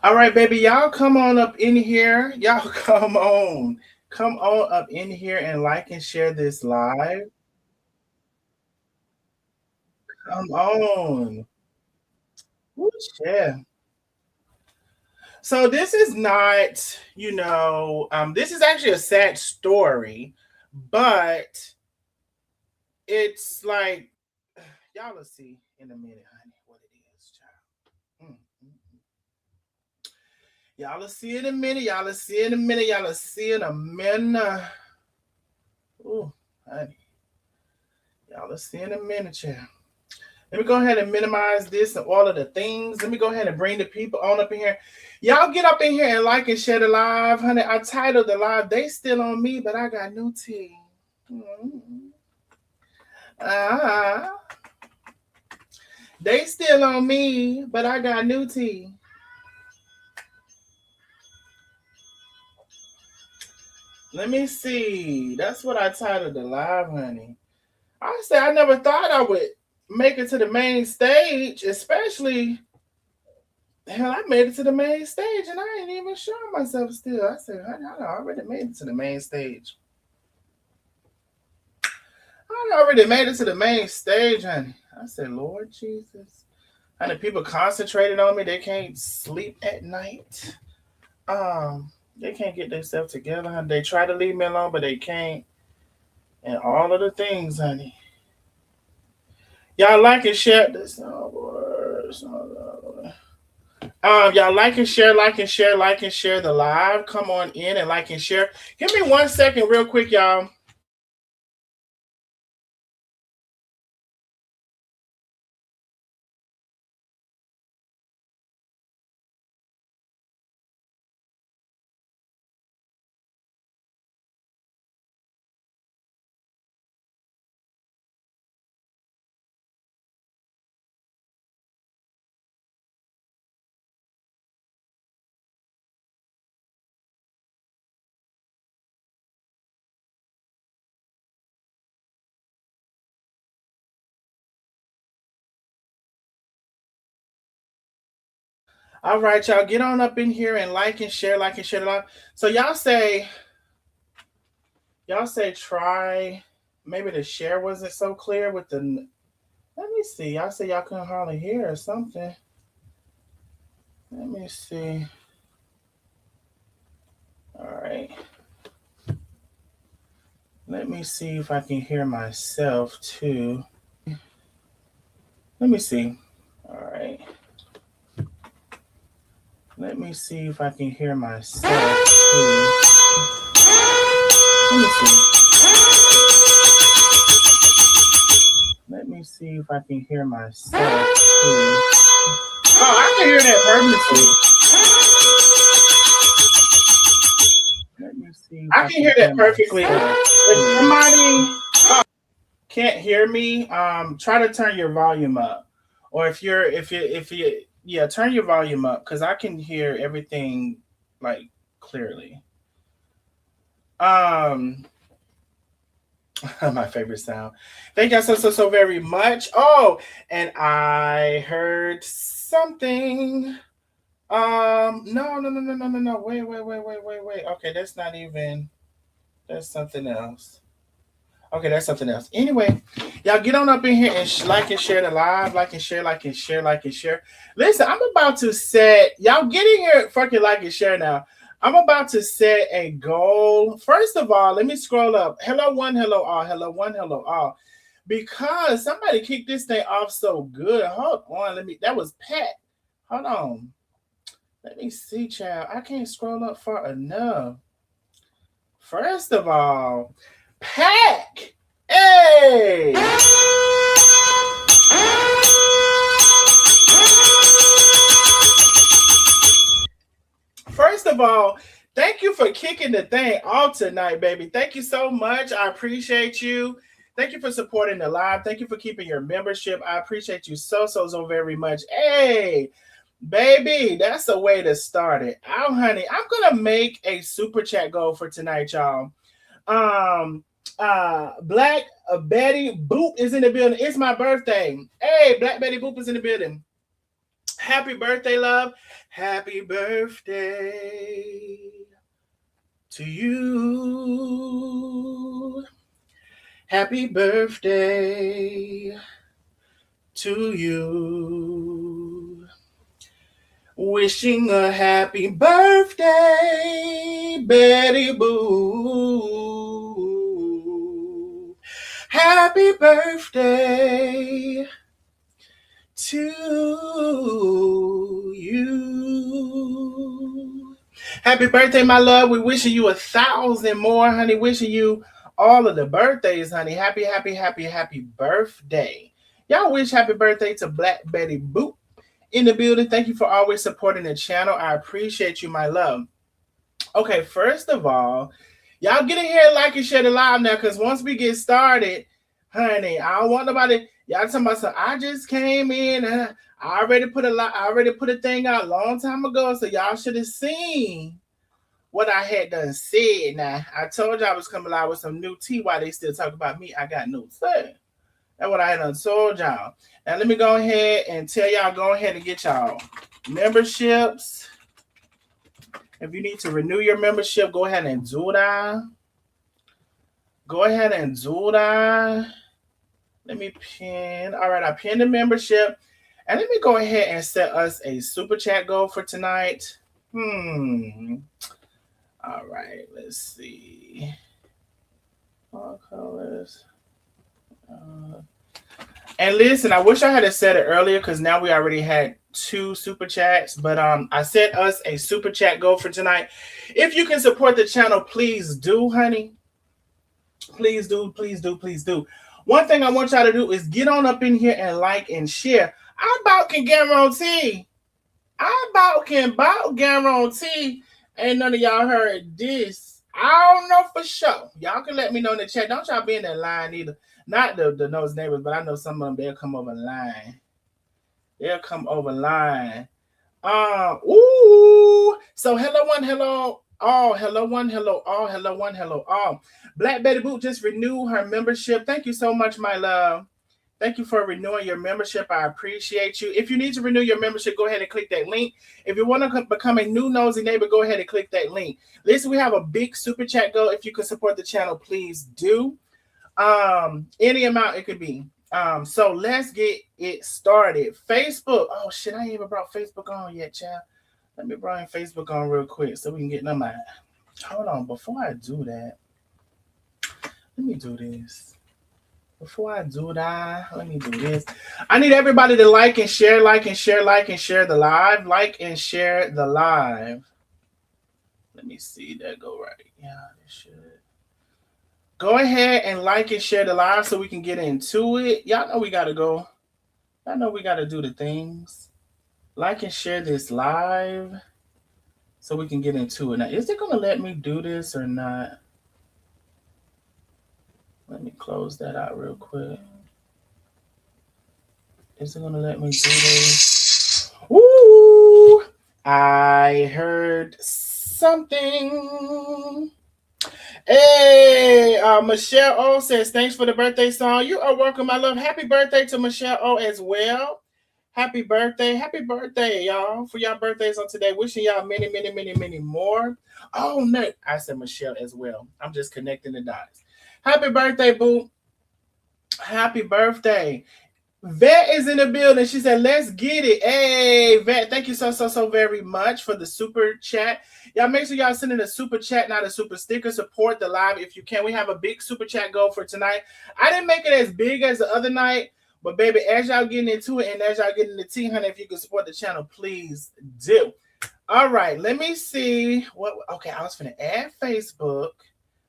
All right, baby, y'all come on up in here. Y'all come on. Come on up in here and like and share this live. Come on. Woo, yeah. So this is not, this is actually a sad story, but it's like y'all will see in a minute, honey, what it is, child. Y'all will see in a minute. Y'all will see in a minute. Y'all will see in a minute. Ooh, honey. Y'all will see in a minute, child. Let me go ahead and minimize this and all of the things. Let me go ahead and bring the people on up in here. Y'all get up in here and like and share the live, honey. I titled the live, They Still on Me, but I Got New Tea. Mm-hmm. Uh, they still on me, but I got new tea. Let me see. That's what I titled the live, honey. I said I never thought I would make it to the main stage, especially hell, I made it to the main stage and I ain't even showing myself still. I said, honey, I already made it to the main stage. I already made it to the main stage, honey. I said, Lord Jesus. Honey, people concentrated on me. They can't sleep at night. They can't get themselves together, honey. They try to leave me alone, but they can't. And all of the things, honey. Y'all like and share this. Y'all like and share, like and share, like and share the live. Come on in and like and share. Give me 1 second, real quick, y'all. All right, y'all, get on up in here and like and share the live. So y'all say try. Maybe the share wasn't so clear with the. Let me see. Y'all say y'all couldn't hardly hear or something. Let me see. All right. Let me see if I can hear myself too. Let me see. All right. Let me see if I can hear myself too. Let me see. Let me see if I can hear myself too. Oh, I can hear that perfectly. Let me see. I can hear that perfectly. If somebody can't hear me, try to turn your volume up. Or if you yeah, turn your volume up because I can hear everything like clearly. Um my favorite sound. Thank y'all so very much. Oh, and I heard something. No. Wait. Okay, that's not even. That's something else. Okay, that's something else. Anyway, y'all get on up in here and like and share the live, like and share, like and share, like and share. Listen, I'm about to set y'all get in here, fucking like and share now. I'm about to set a goal. First of all, let me scroll up. Hello one, hello all, hello one, hello all. Because somebody kicked this thing off so good. Hold on, that was Pat. Hold on. Let me see, child. I can't scroll up far enough. First of all, Pack. Hey. First of all, thank you for kicking the thing off tonight, baby. Thank you so much. I appreciate you. Thank you for supporting the live. Thank you for keeping your membership. I appreciate you so very much. Hey, baby, that's the way to start it. Oh, honey, I'm gonna make a super chat goal for tonight, y'all. Black Betty Boop is in the building. It's my birthday. Hey, Black Betty Boop is in the building. Happy birthday, love. Happy birthday to you. Happy birthday to you. Wishing a happy birthday, Betty Boo. Happy birthday to you. Happy birthday, my love. We wishing you 1,000 more, honey. Wishing you all of the birthdays, honey. Happy, happy, happy, happy birthday. Y'all wish happy birthday to Black Betty Boop in the building. Thank you for always supporting the channel. I appreciate you, my love. Okay, first of all, y'all get in here, like and share the live now, because once we get started, honey, I don't want nobody. Y'all talking about some. I just came in and I already put a thing out a long time ago, so y'all should have seen what I had done said. Now I told y'all I was coming live with some new tea. While they still talk about me, I got new stuff. That's what I had done told y'all. Now let me go ahead and tell y'all. Go ahead and get y'all memberships. If you need to renew your membership, go ahead and do that. Go ahead and do that. Let me pin. All right, I pinned the membership. And let me go ahead and set us a super chat goal for tonight. All right, let's see. All colors. And listen, I wish I had said it earlier because now we already had 2 super chats. But I set us a super chat goal for tonight. If you can support the channel, please do, honey. Please do, please do, please do. One thing I want y'all to do is get on up in here and like and share. I about can guarantee. Ain't none of y'all heard this. I don't know for sure. Y'all can let me know in the chat. Don't y'all be in that line either. Not the Nosy Neighbors, but I know some of them, they'll come over the line. They'll come over line. So hello one, hello all, hello one, hello all, hello one, hello all. Black Betty Boot just renewed her membership. Thank you so much, my love. Thank you for renewing your membership. I appreciate you. If you need to renew your membership, go ahead and click that link. If you want to become a new Nosy Neighbor, go ahead and click that link. Listen, we have a big super chat goal. If you can support the channel, please do. Any amount it could be. So let's get it started. Facebook. Oh shit, I ain't even brought Facebook on yet, child. Let me bring Facebook on real quick so we can get them out. Hold on, before I do that, let me do this. Before I do that, let me do this. I need everybody to like and share, like and share, like and share the live. Like and share the live. Let me see that go right. Yeah, this should. Go ahead and like and share the live so we can get into it. Y'all know we got to go. Y'all know we got to do the things. Like and share this live so we can get into it. Now, is it going to let me do this or not? Let me close that out real quick. Is it going to let me do this? Ooh, I heard something. Hey, Michelle O says, thanks for the birthday song. You are welcome, my love. Happy birthday to Michelle O as well. Happy birthday, y'all, for y'all birthdays on today. Wishing y'all many, many, many, many more. Oh, no, I said Michelle as well. I'm just connecting the dots. Happy birthday, boo. Happy birthday. Vet is in the building. She said, let's get it. Hey, Vet, thank you so very much for the super chat. Y'all make sure y'all send in a super chat, not a super sticker. Support the live if you can. We have a big super chat goal for tonight. I didn't make it as big as the other night, but baby, as y'all getting into it and as y'all getting the tea, honey, if you can support the channel, please do. All right, let me see. Okay, I was finna add Facebook.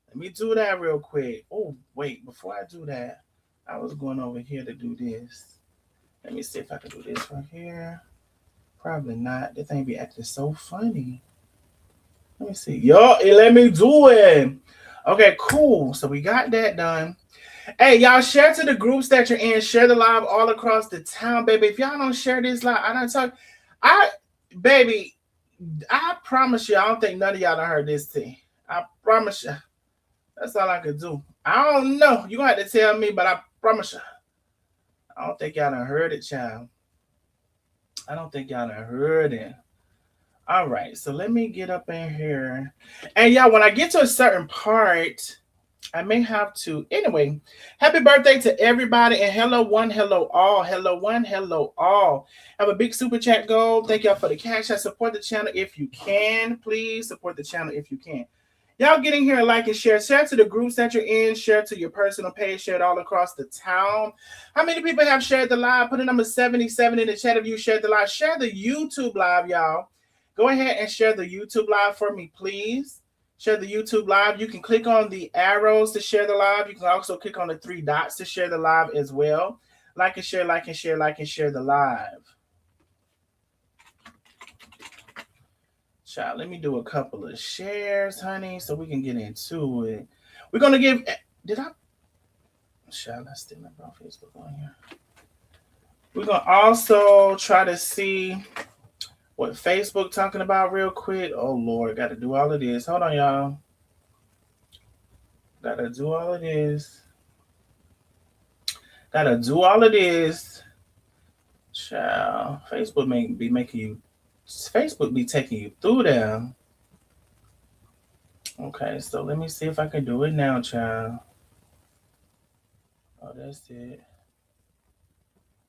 Let me do that real quick. Oh, wait, before I do that, I was going over here to do this. Let me see if I can do this right here. Probably not. This thing be acting so funny. Let me see. Yo, it let me do it. Okay, cool. So we got that done. Hey, y'all share to the groups that you're in. Share the live all across the town, baby. If y'all don't share this live, I promise you, I don't think none of y'all done heard this thing. I promise you. That's all I could do. I don't know. You're going to have to tell me, but I promise you. I don't think y'all done heard it, child. I don't think y'all done heard it. All right, so let me get up in here. And y'all, when I get to a certain part, I may have to. Anyway, happy birthday to everybody. And hello, one, hello, all. Hello, one, hello, all. Have a big super chat goal. Thank y'all for the cash. I support the channel if you can. Please support the channel if you can. Y'all get in here and like and share. Share to the groups that you're in. Share to your personal page. Share it all across the town. How many people have shared the live? Put a number 77 in the chat if you shared the live. Share the YouTube live, y'all. Go ahead and share the YouTube live for me, please. Share the YouTube live. You can click on the arrows to share the live. You can also click on the 3 dots to share the live as well. Like and share, like and share, like and share the live. Child, let me do a couple of shares, honey, so we can get into it. We're going to give... Did I... Child, I still not on Facebook on here. We're going to also try to see what Facebook talking about real quick. Oh, Lord, got to do all of this. Hold on, y'all. Got to do all of this. Got to do all of this. Child, Facebook be making you... Facebook be taking you through there. Okay, so let me see if I can do it now, child. Oh, that's it.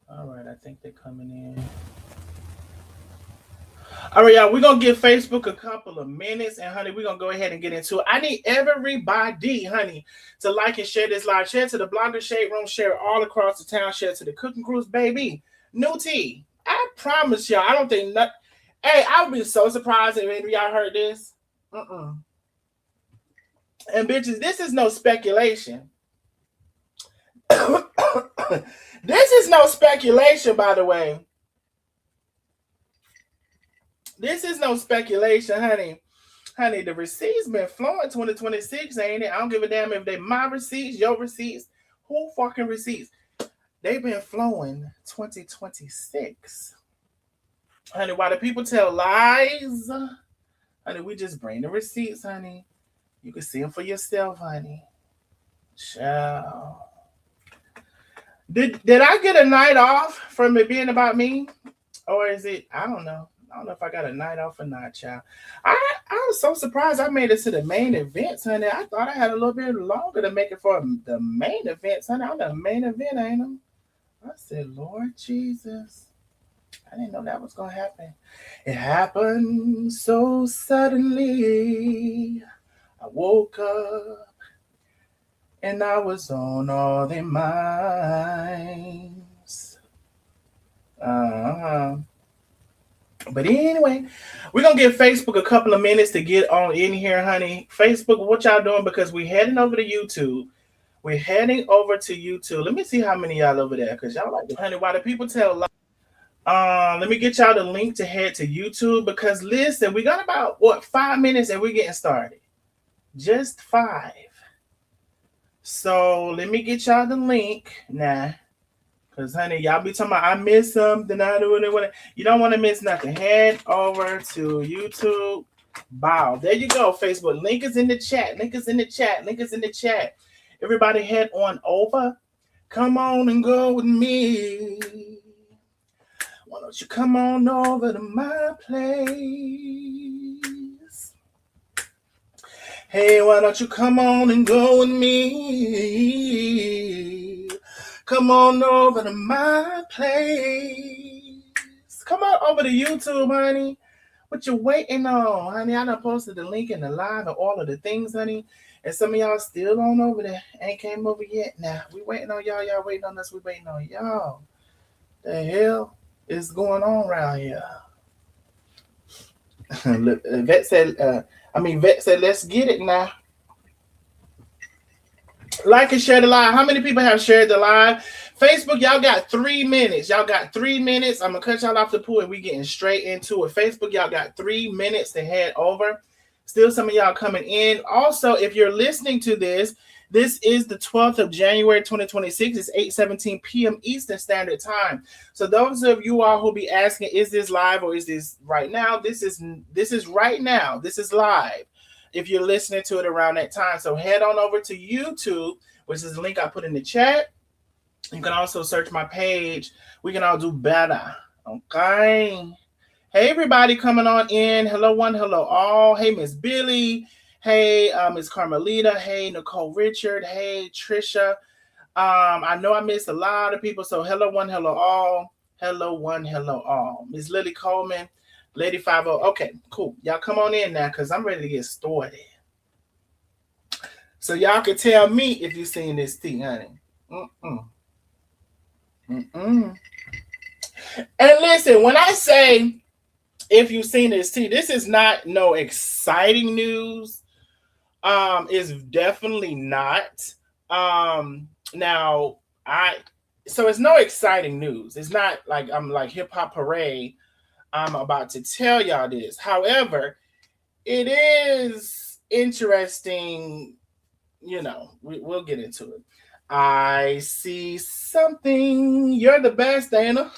All right, I think they're coming in. All right, y'all, we're going to give Facebook a couple of minutes, and, honey, we're going to go ahead and get into it. I need everybody, honey, to like and share this live. Share to the Blogger Shade Room. Share all across the town. Share to the Cooking Cruise, baby. New tea. I promise y'all, I don't think nothing. Hey, I would be so surprised if any of y'all heard this. And bitches, this is no speculation. This is no speculation, by the way. This is no speculation, honey. Honey, the receipts been flowing 2026, ain't it? I don't give a damn if they my receipts, your receipts, who fucking receipts. They've been flowing 2026. Honey, why do people tell lies? Honey, we just bring the receipts, honey. You can see them for yourself, honey. Child. Did I get a night off from it being about me? Or is it, I don't know. I don't know if I got a night off or not, child. I was so surprised I made it to the main events, honey. I thought I had a little bit longer to make it for the main events, honey. I'm the main event, ain't I? I said, Lord Jesus. I didn't know that was going to happen. It happened so suddenly. I woke up and I was on all their minds. But anyway, we're going to give Facebook a couple of minutes to get on in here, honey. Facebook, what y'all doing? Because we're heading over to YouTube. We're heading over to YouTube. Let me see how many y'all over there. Because y'all like, honey, why do people tell let me get y'all the link to head to YouTube, because listen, we got about 5 minutes and we're getting started. Just 5. So let me get y'all the link now, because honey, y'all be talking about I missed something. I do it. You don't want to miss nothing. Head over to YouTube. Bow. There you go. Facebook link is in the chat. Link is in the chat. Link is in the chat. Everybody head on over. Come on and go with me. Why don't you come on over to my place? Hey, why don't you come on and go with me? Come on over to my place. Come on over to YouTube, honey. What you waiting on, honey? I done posted the link in the live and all of the things, honey. And some of y'all still on over there. Ain't came over yet. Now, we waiting on y'all. Y'all waiting on us. We waiting on y'all. The hell is going on around here? Vet said, let's get it now. Like and share the live. How many people have shared the live? Facebook, y'all got 3 minutes. Y'all got 3 minutes. I'm going to cut y'all off the pool and we getting straight into it. Facebook, y'all got 3 minutes to head over. Still some of y'all coming in. Also, if you're listening to this, this is the 12th of January, 2026. It's 8:17 p.m. Eastern Standard Time. So those of you all who be asking, is this live or is this right now? This is right now. This is live. If you're listening to it around that time. So head on over to YouTube, which is the link I put in the chat. You can also search my page. We can all do better. Okay. Hey, everybody coming on in. Hello, one. Hello, all. Hey, Miss Billy. Hey, Miss Carmelita. Hey, Nicole Richard. Hey, Trisha. I know I missed a lot of people. So, hello, one. Hello, all. Hello, one. Hello, all. Miss Lily Coleman. Lady 50. Okay, cool. Y'all come on in now because I'm ready to get started. So, y'all can tell me if you seen this tea, honey. Mm-mm. Mm-mm. And listen, when I say if you've seen this tea, this is not no exciting news. It's definitely not. Now I so it's no exciting news. It's not like I'm like hip hop parade. I'm about to tell y'all this. However, it is interesting. We'll get into it. I see something. You're the best, Dana.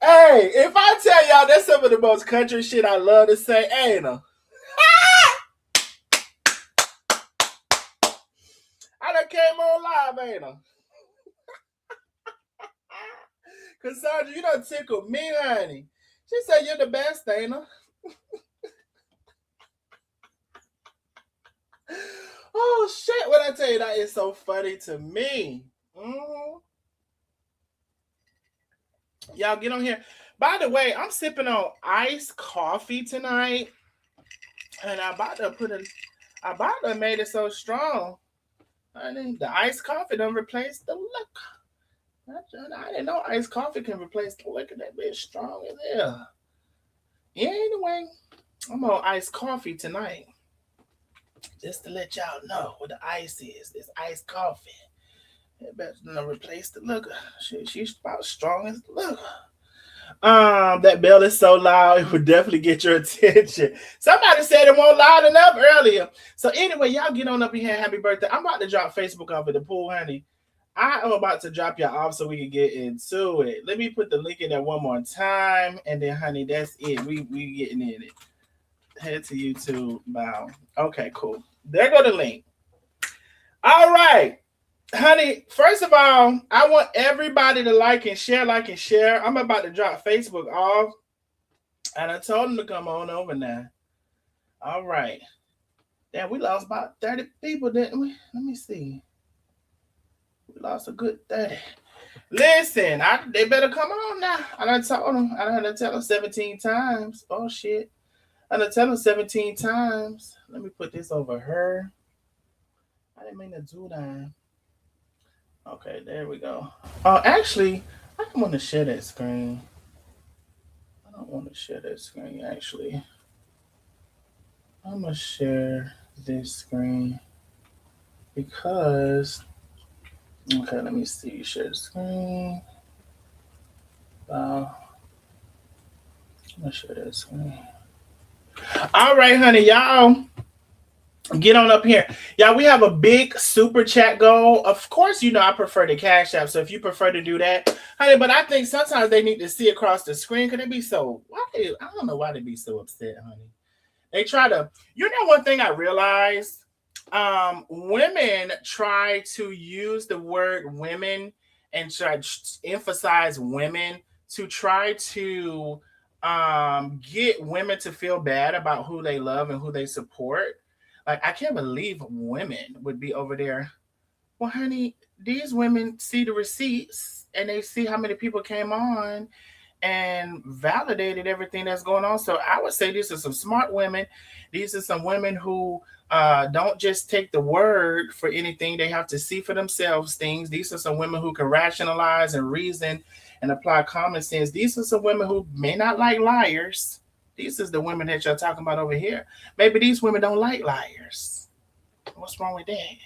Hey, if I tell y'all that's some of the most country shit I love to say, ain't no. I done came on live, ain't no. Cassandra, you done tickled me, honey. She said you're the best, ain't no. Oh shit! When I tell you that is so funny to me. Mm-hmm. Y'all get on here. By the way, I'm sipping on iced coffee tonight, and I about to made it so strong. Honey, the iced coffee done replaced the liquor. I didn't know iced coffee can replace the liquor. That bitch strong as hell. Yeah, anyway, I'm on iced coffee tonight. Just to let y'all know what the ice is. It's iced coffee. It better not replace the liquor. She's about strong as the liquor. That bell is so loud, it would definitely get your attention. Somebody said it won't loud enough earlier. So anyway, y'all get on up in here. Happy birthday. I'm about to drop Facebook off at the pool, honey. I am about to drop y'all off so we can get into it. Let me put the link in there one more time, and then, honey, that's it. We getting in it. Head to YouTube. Wow. Okay, cool. There go the link. All right, honey. First of all, I want everybody to like and share, like and share. I'm about to drop Facebook off, and I told them to come on over now. All right. Damn, we lost about 30 people, didn't we? Let me see. We lost a good 30. Listen, they better come on now. I done told them. I done had to tell them 17 times. Oh, shit. I done tell them 17 times. Let me put this over her. I didn't mean to do that. Okay, there we go. Oh, actually, I don't want to share that screen. I don't want to share that screen, actually. I'm going to share this screen because... Okay, let me see. Share the screen. I'm going to share that screen. All right, honey, y'all. Get on up here. Yeah, we have a big super chat goal. Of course, I prefer the Cash App. So if you prefer to do that, honey, but I think sometimes they need to see across the screen. Could they be so I don't know why they be so upset, honey. They try to, one thing I realized, women try to use the word women and try to emphasize women to try to get women to feel bad about who they love and who they support. Like, I can't believe women would be over there. Well, honey, these women see the receipts and they see how many people came on and validated everything that's going on. So I would say these are some smart women. These are some women who don't just take the word for anything. They have to see for themselves things. These are some women who can rationalize and reason and apply common sense. These are some women who may not like liars. These is the women that you're talking about over here. Maybe these women don't like liars. What's wrong with that?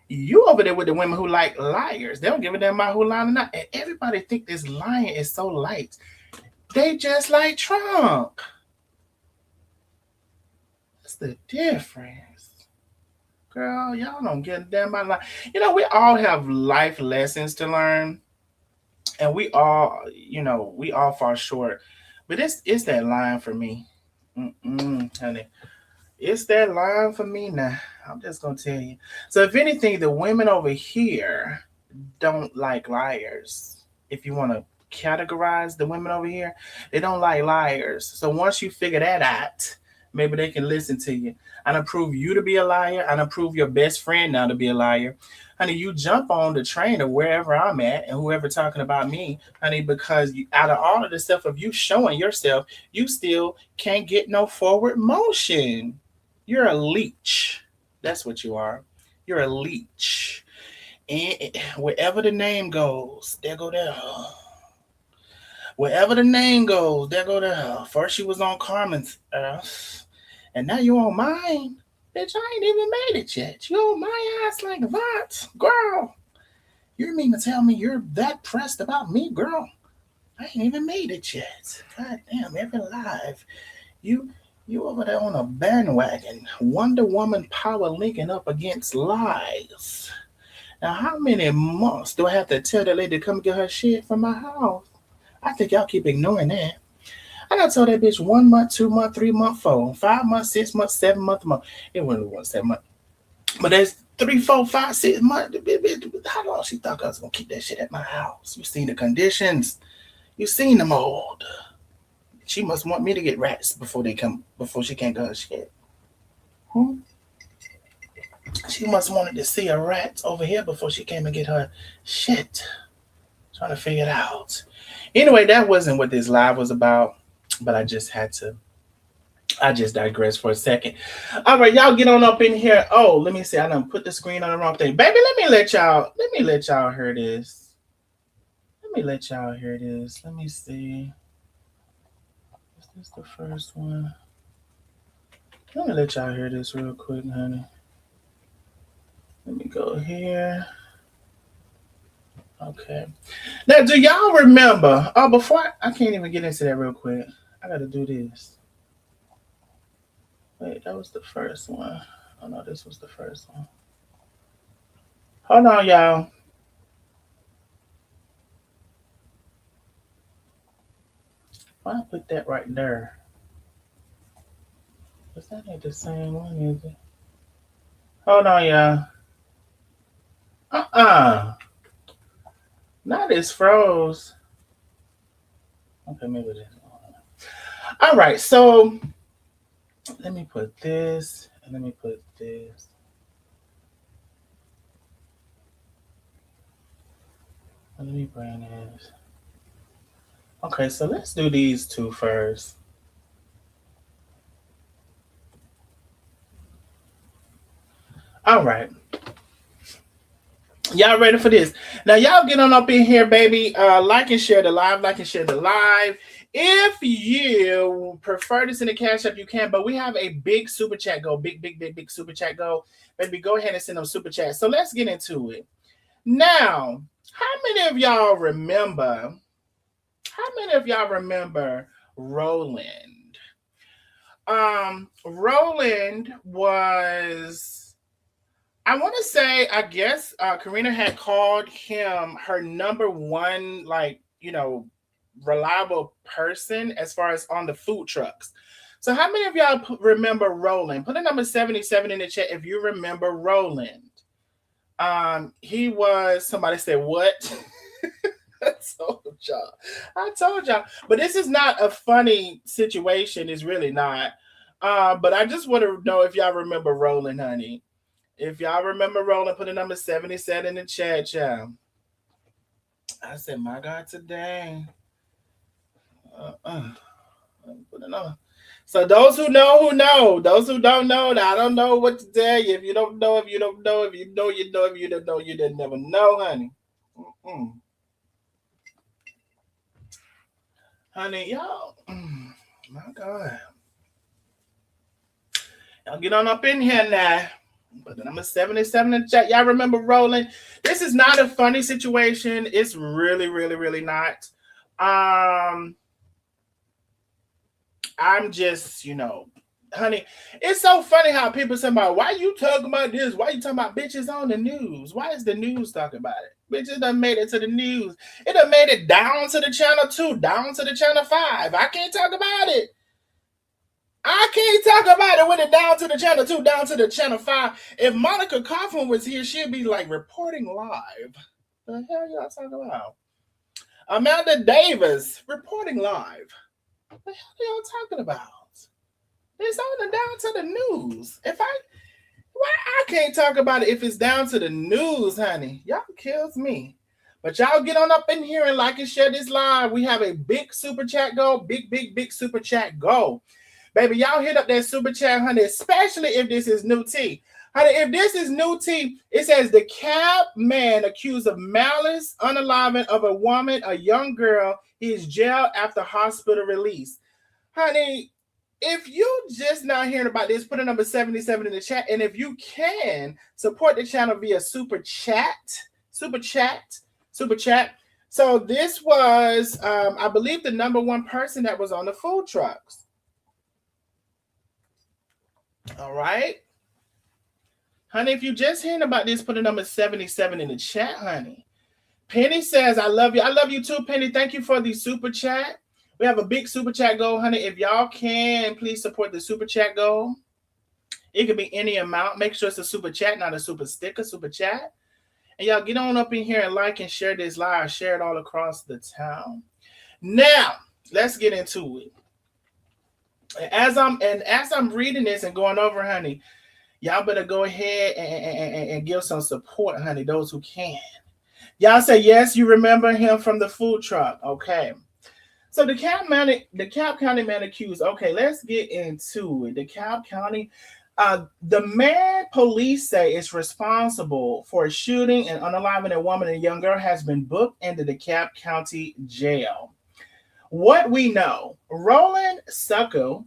You over there with the women who like liars. They don't give a damn about who lying or not. And everybody think this lying is so light. They just like Trump. What's the difference? Girl, y'all don't get a damn about lying. We all have life lessons to learn. And we all fall short. But it's that line for me. Honey. It's that line for me now. I'm just gonna tell you. So if anything, the women over here don't like liars. If you want to categorize the women over here, they don't like liars. So once you figure that out, maybe they can listen to you. I done prove you to be a liar. I done prove your best friend now to be a liar. Honey, you jump on the train of wherever I'm at and whoever talking about me, honey, because you, out of all of the stuff of you showing yourself, you still can't get no forward motion. You're a leech. That's what you are. You're a leech. And wherever the name goes, there go there. Wherever the name goes, there go there. First you was on Carmen's earth, and now you on mine. Bitch, I ain't even made it yet. You on my ass like that, girl. You mean to tell me you're that pressed about me, girl? I ain't even made it yet. God damn, every live. You you over there on a bandwagon. Wonder Woman power linking up against lies. Now, how many months do I have to tell that lady to come get her shit from my house? I think y'all keep ignoring that. I gotta tell that bitch 1 month, 2 month, 3 month, 4, 5 months, 6 months, 7 month. It wasn't 1 7 month, but that's 3, 4, 5, 6 months. How long she thought I was gonna keep that shit at my house? You seen the conditions? You seen the mold? She must want me to get rats before they come before she can't go her shit. Hmm? She must wanted to see a rat over here before she came and get her shit. Trying to figure it out. Anyway, that wasn't what this live was about, but I just had to. I just digressed for a second. All right, y'all get on up in here. Oh, let me see. I done put the screen on the wrong thing. Baby, let me let y'all hear this. Let me let y'all hear this. Let me see. Is this the first one? Let me let y'all hear this real quick, honey. Let me go here. Okay. Now, do y'all remember? Oh, before I can't even get into that real quick. I gotta do this. Wait, that was the first one. Oh no, this was the first one. Hold on, y'all. Why I put that right there? Cause that ain't the same one, is it? Hold on, y'all. Uh-uh. Not this froze. Okay, maybe it is. All right, so let me put this and let me put this. Let me bring this. Okay, so let's do these two first. All right. Y'all ready for this? Now, y'all get on up in here, baby. Like and share the live. Like and share the live. If you prefer this in the cash app, you can. But we have a big super chat go. Big super chat go. Baby, go ahead and send them super chats. So let's get into it. Now, how many of y'all remember? How many of y'all remember Roland? Roland was, I want to say, I guess Karina had called him her number one, like, reliable person as far as on the food trucks. So how many of y'all remember Roland? Put a number 77 in the chat if you remember Roland. He was, somebody said, what? I told y'all. I told y'all. But this is not a funny situation. It's really not. But I just want to know if y'all remember Roland, honey. If y'all remember Roland, put a number 77 in the chat, y'all. I said, my God, today. Put a number. So those who know, who know. Those who don't know, I don't know what to tell you. If you don't know, if you don't know, if you know, you know, if you don't know, you didn't never know, honey. Mm-mm. Honey, y'all. My God. Y'all get on up in here now. But the number 77 in the chat. Y'all remember Roland? This is not a funny situation. It's really, really, really not. I'm just, honey, it's so funny how people say about, why you talking about this? Why you talking about bitches on the news? Why is the news talking about it? Bitches done made it to the news. It done made it down to the channel 2, down to the channel 5. I can't talk about it. I can't talk about it when it down to the channel 2, down to the channel 5. If Monica Coughlin was here, she'd be like reporting live. The hell y'all talking about? Amanda Davis reporting live. What the hell y'all talking about? It's on the down to the news. Why I can't talk about it if it's down to the news, honey? Y'all kills me. But y'all get on up in here and like and share this live. We have a big super chat go. Big super chat go. Baby, y'all hit up that super chat, honey, especially if this is new tea. Honey, if this is new tea, it says the cab man accused of malice, unaliving of a woman, a young girl. He is jailed after hospital release. Honey, if you just not hearing about this, put a number 77 in the chat. And if you can, support the channel via super chat. So this was, I believe, the number one person that was on the food trucks. All right. Honey, if you just hearing about this, put a number 77 in the chat, honey. Penny says, I love you. I love you too, Penny. Thank you for the super chat. We have a big super chat goal, honey. If y'all can, please support the super chat goal. It could be any amount. Make sure it's a super chat, not a super sticker, super chat. And y'all get on up in here and like and share this live. Share it all across the town. Now, let's get into it. As I'm reading this and going over, honey, y'all better go ahead and give some support, honey, those who can. Y'all say, yes, you remember him from the food truck. Okay. So the Cobb County man accused. Okay, let's get into it. The Cobb County, the man police say is responsible for shooting and unaliving a woman and a young girl has been booked into the Cobb County jail. What we know, Roland Succo,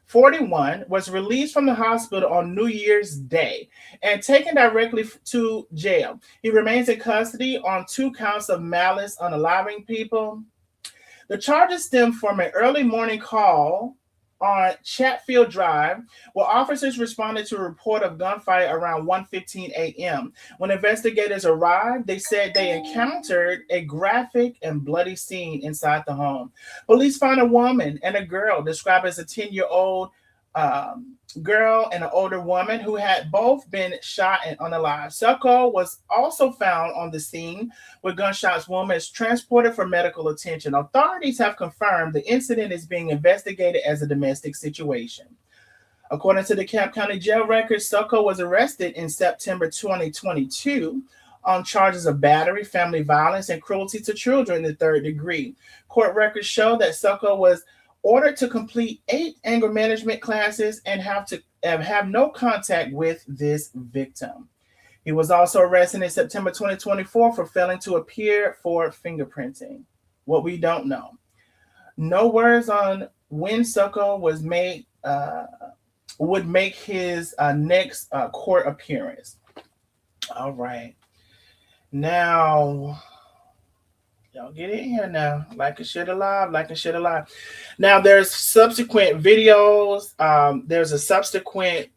41, was released from the hospital on New Year's Day and taken directly to jail. He remains in custody on 2 counts of malice, unaliving people. The charges stem from an early morning call on Chatfield Drive, where officers responded to a report of gunfire around 1:15 a.m. When investigators arrived, they said they encountered a graphic and bloody scene inside the home. Police found a woman and a girl described as a 10-year-old girl and an older woman who had both been shot and unalived. Succo was also found on the scene with gunshots. Woman is transported for medical attention. Authorities have confirmed the incident is being investigated as a domestic situation. According to the Cobb County Jail records, Succo was arrested in September 2022 on charges of battery, family violence, and cruelty to children in the 3rd degree. Court records show that Succo was ordered to complete 8 anger management classes and have no contact with this victim. He was also arrested in September 2024 for failing to appear for fingerprinting. What we don't know. No words on when Succo was made would make his next court appearance. All right. Now, y'all get in here now. Like and share alive. Now, there's subsequent videos. There's a subsequent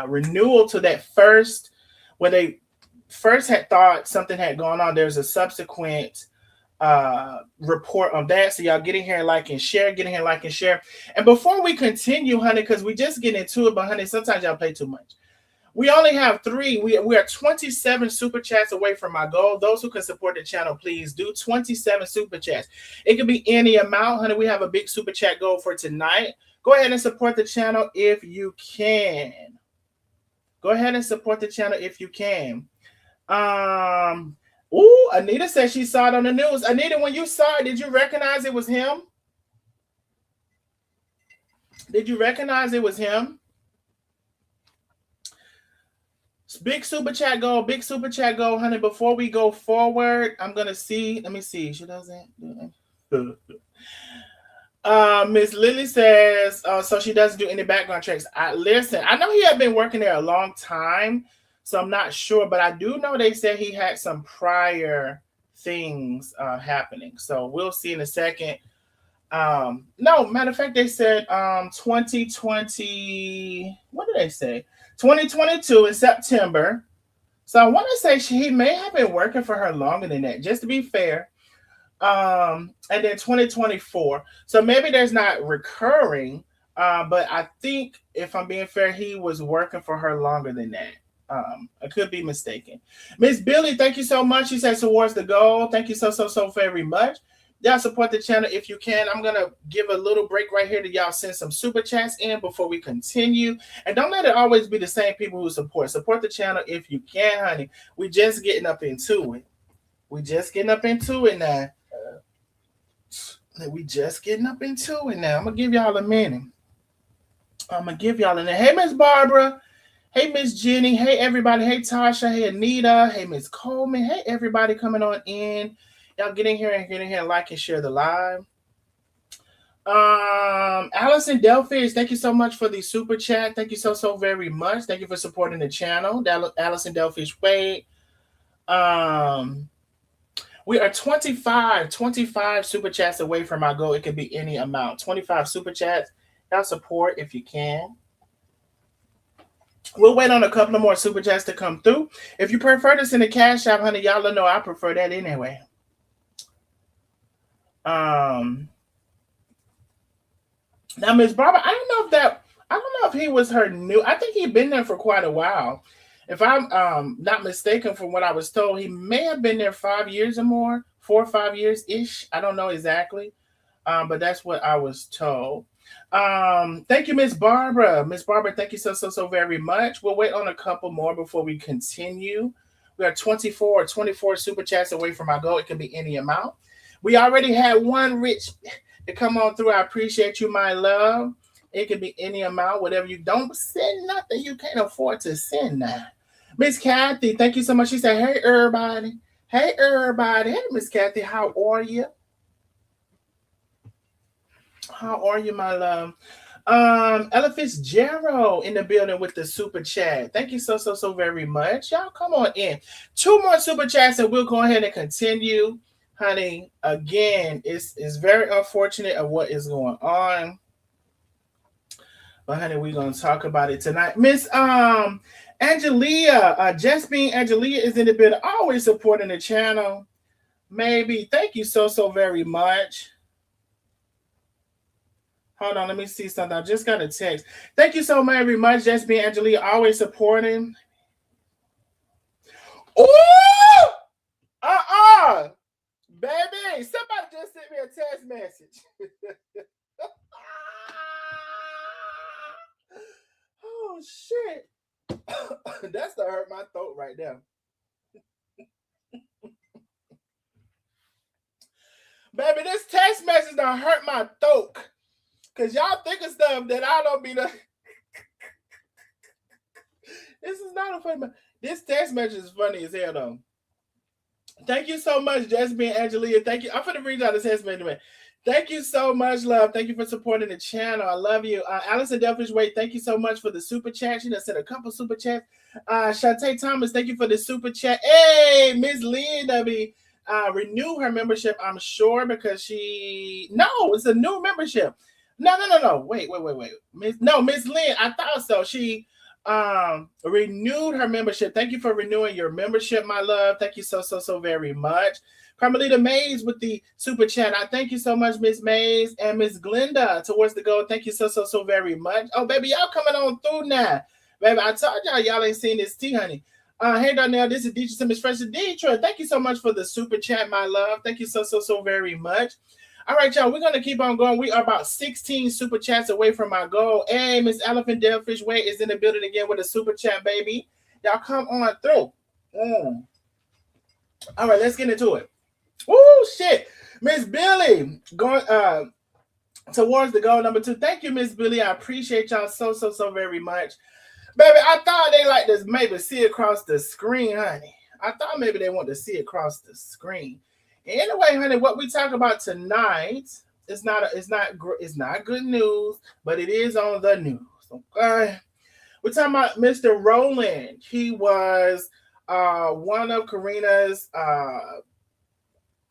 renewal to that first, where they first had thought something had gone on. There's a subsequent report on that. So y'all get in here and like and share. And before we continue, honey, because we just get into it, but honey, sometimes y'all play too much. We only have 3. We are 27 super chats away from my goal. Those who can support the channel, please do 27 super chats. It could be any amount, honey. We have a big super chat goal for tonight. Go ahead and support the channel if you can. Ooh, Anita said she saw it on the news. Anita, when you saw it, did you recognize it was him? Big super chat goal, honey. Before we go forward, I'm gonna see. Let me see. She doesn't do it. Miss Lily says, so she doesn't do any background checks. Listen, I know he had been working there a long time, so I'm not sure, but I do know they said he had some prior things happening. So we'll see in a second. No, matter of fact, they said 2020. What did they say? 2022 in September. So I want to say he may have been working for her longer than that, just to be fair. And then 2024. So maybe there's not recurring But I think if I'm being fair, he was working for her longer than that. I could be mistaken. Miss Billy, thank you so much. She says towards the goal. Thank you so very much. Y'all support the channel if you can. I'm gonna give a little break right here to y'all send some super chats in before we continue. And don't let it always be the same people who support. Support the channel if you can, honey. We just getting up into it. We just getting up into it now. We just getting up into it now. I'm gonna give y'all a minute. I'm gonna give y'all a minute. Hey, Miss Barbara. Hey, Miss Jenny. Hey, everybody. Hey, Tasha. Hey, Anita. Hey, Miss Coleman. Hey, everybody coming on in. Y'all get in here and like and share the live. Allison Delfish, thank you so much for the super chat. Thank you so very much. Thank you for supporting the channel. Allison Delfish Wade. We are 25 super chats away from our goal. It could be any amount. 25 super chats. Y'all support if you can. We'll wait on a couple of more super chats to come through. If you prefer to send a cash app, honey, y'all know I prefer that anyway. Now, Miss Barbara, I don't know if he was her new. I think he'd been there for quite a while. If I'm not mistaken from what I was told, he may have been there 5 years or more, 4 or 5 years ish. I don't know exactly, but that's what I was told. Thank you, Miss Barbara. Miss Barbara, thank you so very much. We'll wait on a couple more before we continue. We are 24 super chats away from our goal. It can be any amount. We already had one rich to come on through. I appreciate you, my love. It can be any amount, whatever you don't send nothing you can't afford to send now. Miss Kathy, thank you so much. She said, hey, everybody. Hey, everybody. Hey, Miss Kathy, how are you? How are you, my love? Ella Fitzgerald in the building with the super chat. Thank you so very much. Y'all come on in. 2 more super chats and we'll go ahead and continue. Honey, again, it's very unfortunate of what is going on. But honey, we're gonna talk about it tonight. Miss Angelia, Just Being Angelia is in the building, always supporting the channel. Maybe. Thank you so very much. Hold on, let me see something. I just got a text. Thank you so very much, Just Being Angelia, always supporting. Oh! Baby, somebody just sent me a text message. Oh, shit. That's to hurt my throat right now. Baby, this text message done hurt my throat. Because y'all think of stuff that I don't be the... This is not a funny... This text message is funny as hell, though. Thank you so much, Just Being Angelia. Thank you. I'm going to read out this text message. Thank you so much, love. Thank you for supporting the channel. I love you. Allison Delfish Wade, thank you so much for the super chat. She done sent a couple super chats. Shantae Thomas, thank you for the super chat. Hey, Miss Lynn, renew her membership, I'm sure, because she... No, it's a new membership. No. Wait. Miss Lynn, I thought so. She renewed her membership. Thank you for renewing your membership, my love. Thank you so very much. Carmelita Mays with the super chat. I thank you so much, Miss Mays, and Miss Glenda towards the goal. Thank you so very much. Oh, baby, y'all coming on through now. Baby, I told y'all ain't seen this tea, honey. Hey, Darnell, this is Deidre Simmons, Fresh to Detroit. Thank you so much for the super chat, my love. Thank you so very much. All right, y'all, we're going to keep on going. We are about 16 super chats away from our goal. Hey, Miss Elephant Delfish Way is in the building again with a super chat, baby. Y'all come on through. All right, let's get into it. Woo, shit. Miss Billy going towards the goal number 2. Thank you, Miss Billy. I appreciate y'all so very much. Baby, I thought they like to maybe see across the screen, honey. I thought maybe they want to see across the screen. Anyway, honey, what we talk about tonight is not good news, but it is on the news. Okay, we're talking about Mr. Roland. He was one of Karina's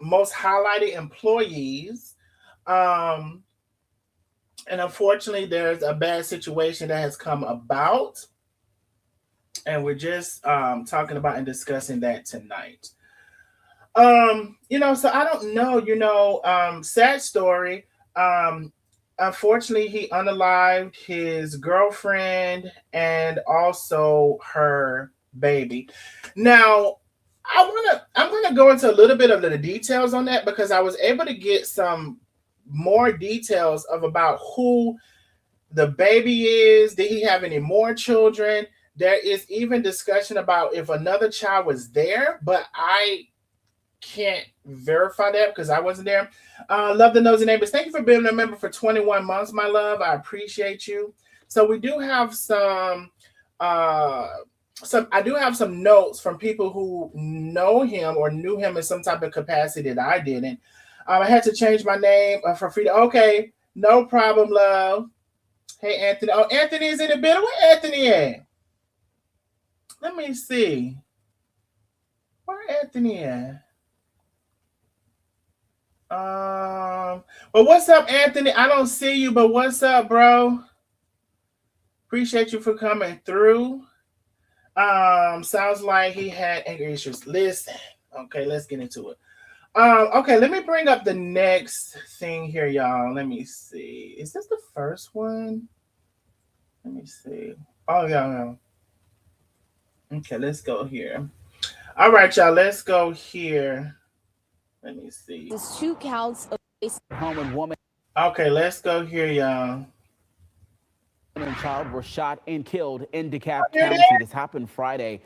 most highlighted employees, and unfortunately, there's a bad situation that has come about, and we're just talking about and discussing that tonight. So I don't know, sad story. unfortunately, he unalived his girlfriend and also her baby. Now, I'm gonna go into a little bit of the details on that because I was able to get some more details of about who the baby is. Did he have any more children? There is even discussion about if another child was there, but I can't verify that because I wasn't there. Love the nosy neighbors. Thank you for being a member for 21 months, my love. I appreciate you. So we do have uh I do have some notes from people who know him or knew him in some type of capacity that I didn't. I had to change my name for Frida. Okay, no problem, love. Hey, Anthony. Oh, Anthony is in the building. Where Anthony at? Let me see. Where Anthony at? But what's up, Anthony? I don't see you, but what's up, bro? Appreciate you for coming through. Sounds like he had anger issues. Listen, okay, let's get into it. Okay, let me bring up the next thing here, y'all. Let me see. Is this the first one? Let me see. Oh, yeah. Okay, let's go here. All right, y'all, let's go here. Let me see. There's 2 counts of home and woman. Okay, let's go here, y'all. And child were shot and killed in DeKalb Hear County. that? This happened Friday.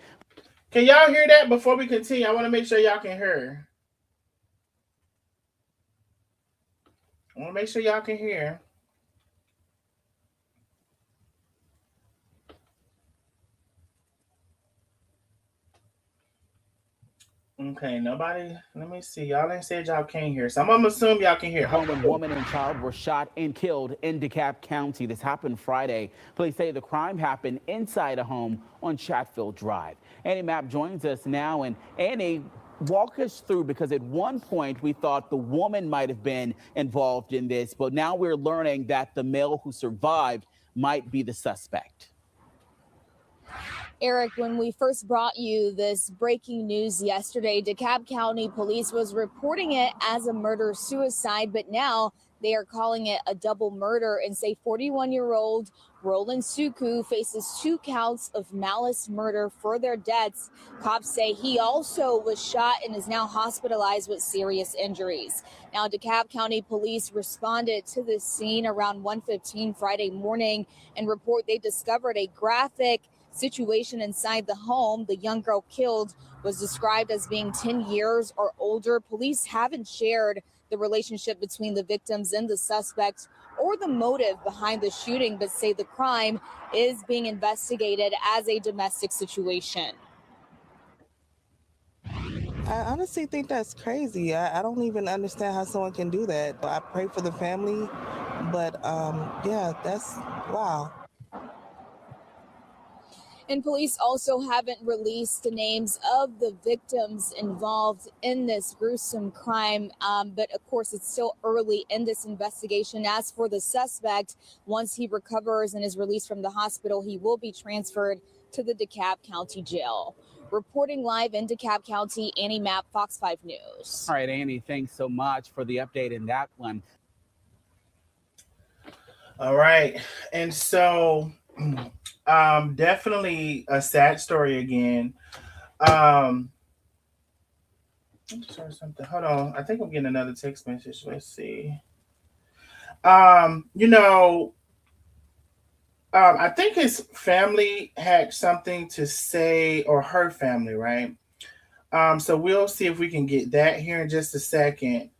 Can y'all hear that before we continue? I want to make sure y'all can hear. I want to make sure y'all can hear. Okay, nobody. Let me see. Y'all ain't said y'all can't hear. So I'm gonna assume y'all can hear. Home and woman and child were shot and killed in DeKalb County. This happened Friday. Police say the crime happened inside a home on Chatfield Drive. Annie Mapp joins us now. And Annie, walk us through, because at one point we thought the woman might have been involved in this, but now we're learning that the male who survived might be the suspect. Eric, when we first brought you this breaking news yesterday, DeKalb County Police was reporting it as a murder-suicide, but now they are calling it a double murder and say 41-year-old Roland Suku faces 2 counts of malice murder for their deaths. Cops say he also was shot and is now hospitalized with serious injuries. Now, DeKalb County Police responded to this scene around 1:15 Friday morning and report they discovered a graphic situation inside the home. The young girl killed was described as being 10 years or older. Police haven't shared the relationship between the victims and the suspect or the motive behind the shooting, but say the crime is being investigated as a domestic situation. I honestly think that's crazy. I don't even understand how someone can do that. I pray for the family, but yeah, that's wow. And police also haven't released the names of the victims involved in this gruesome crime. But of course, it's still early in this investigation. As for the suspect, once he recovers and is released from the hospital, he will be transferred to the DeKalb County Jail. Reporting live in DeKalb County, Annie Mapp, Fox 5 News. All right, Annie, thanks so much for the update in that one. All right, and so definitely a sad story again. Sorry, something. Hold on. I think I'm getting another text message. Let's see. You know, I think his family had something to say, or her family, right? So we'll see if we can get that here in just a second.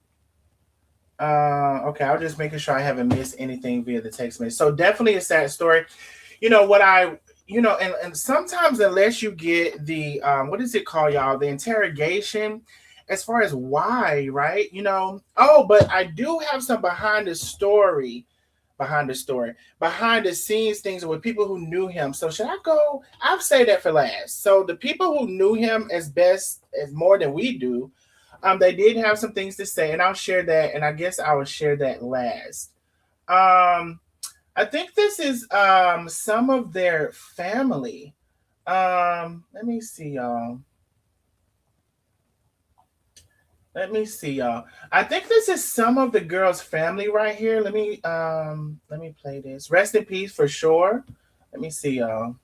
Okay, I'll just making sure I haven't missed anything via the text message. So definitely a sad story. You know what and sometimes unless you get the what is it called, y'all? The interrogation as far as why, right? Oh, but I do have some behind the scenes things with people who knew him. So should I go? I'll say that for last. So the people who knew him as more than we do, they did have some things to say, and I'll share that, and I guess I will share that last. I think this is some of their family. Let me see, y'all. Let me see, y'all. I think this is some of the girl's family right here. Let me play this. Rest in peace for sure. Let me see, y'all.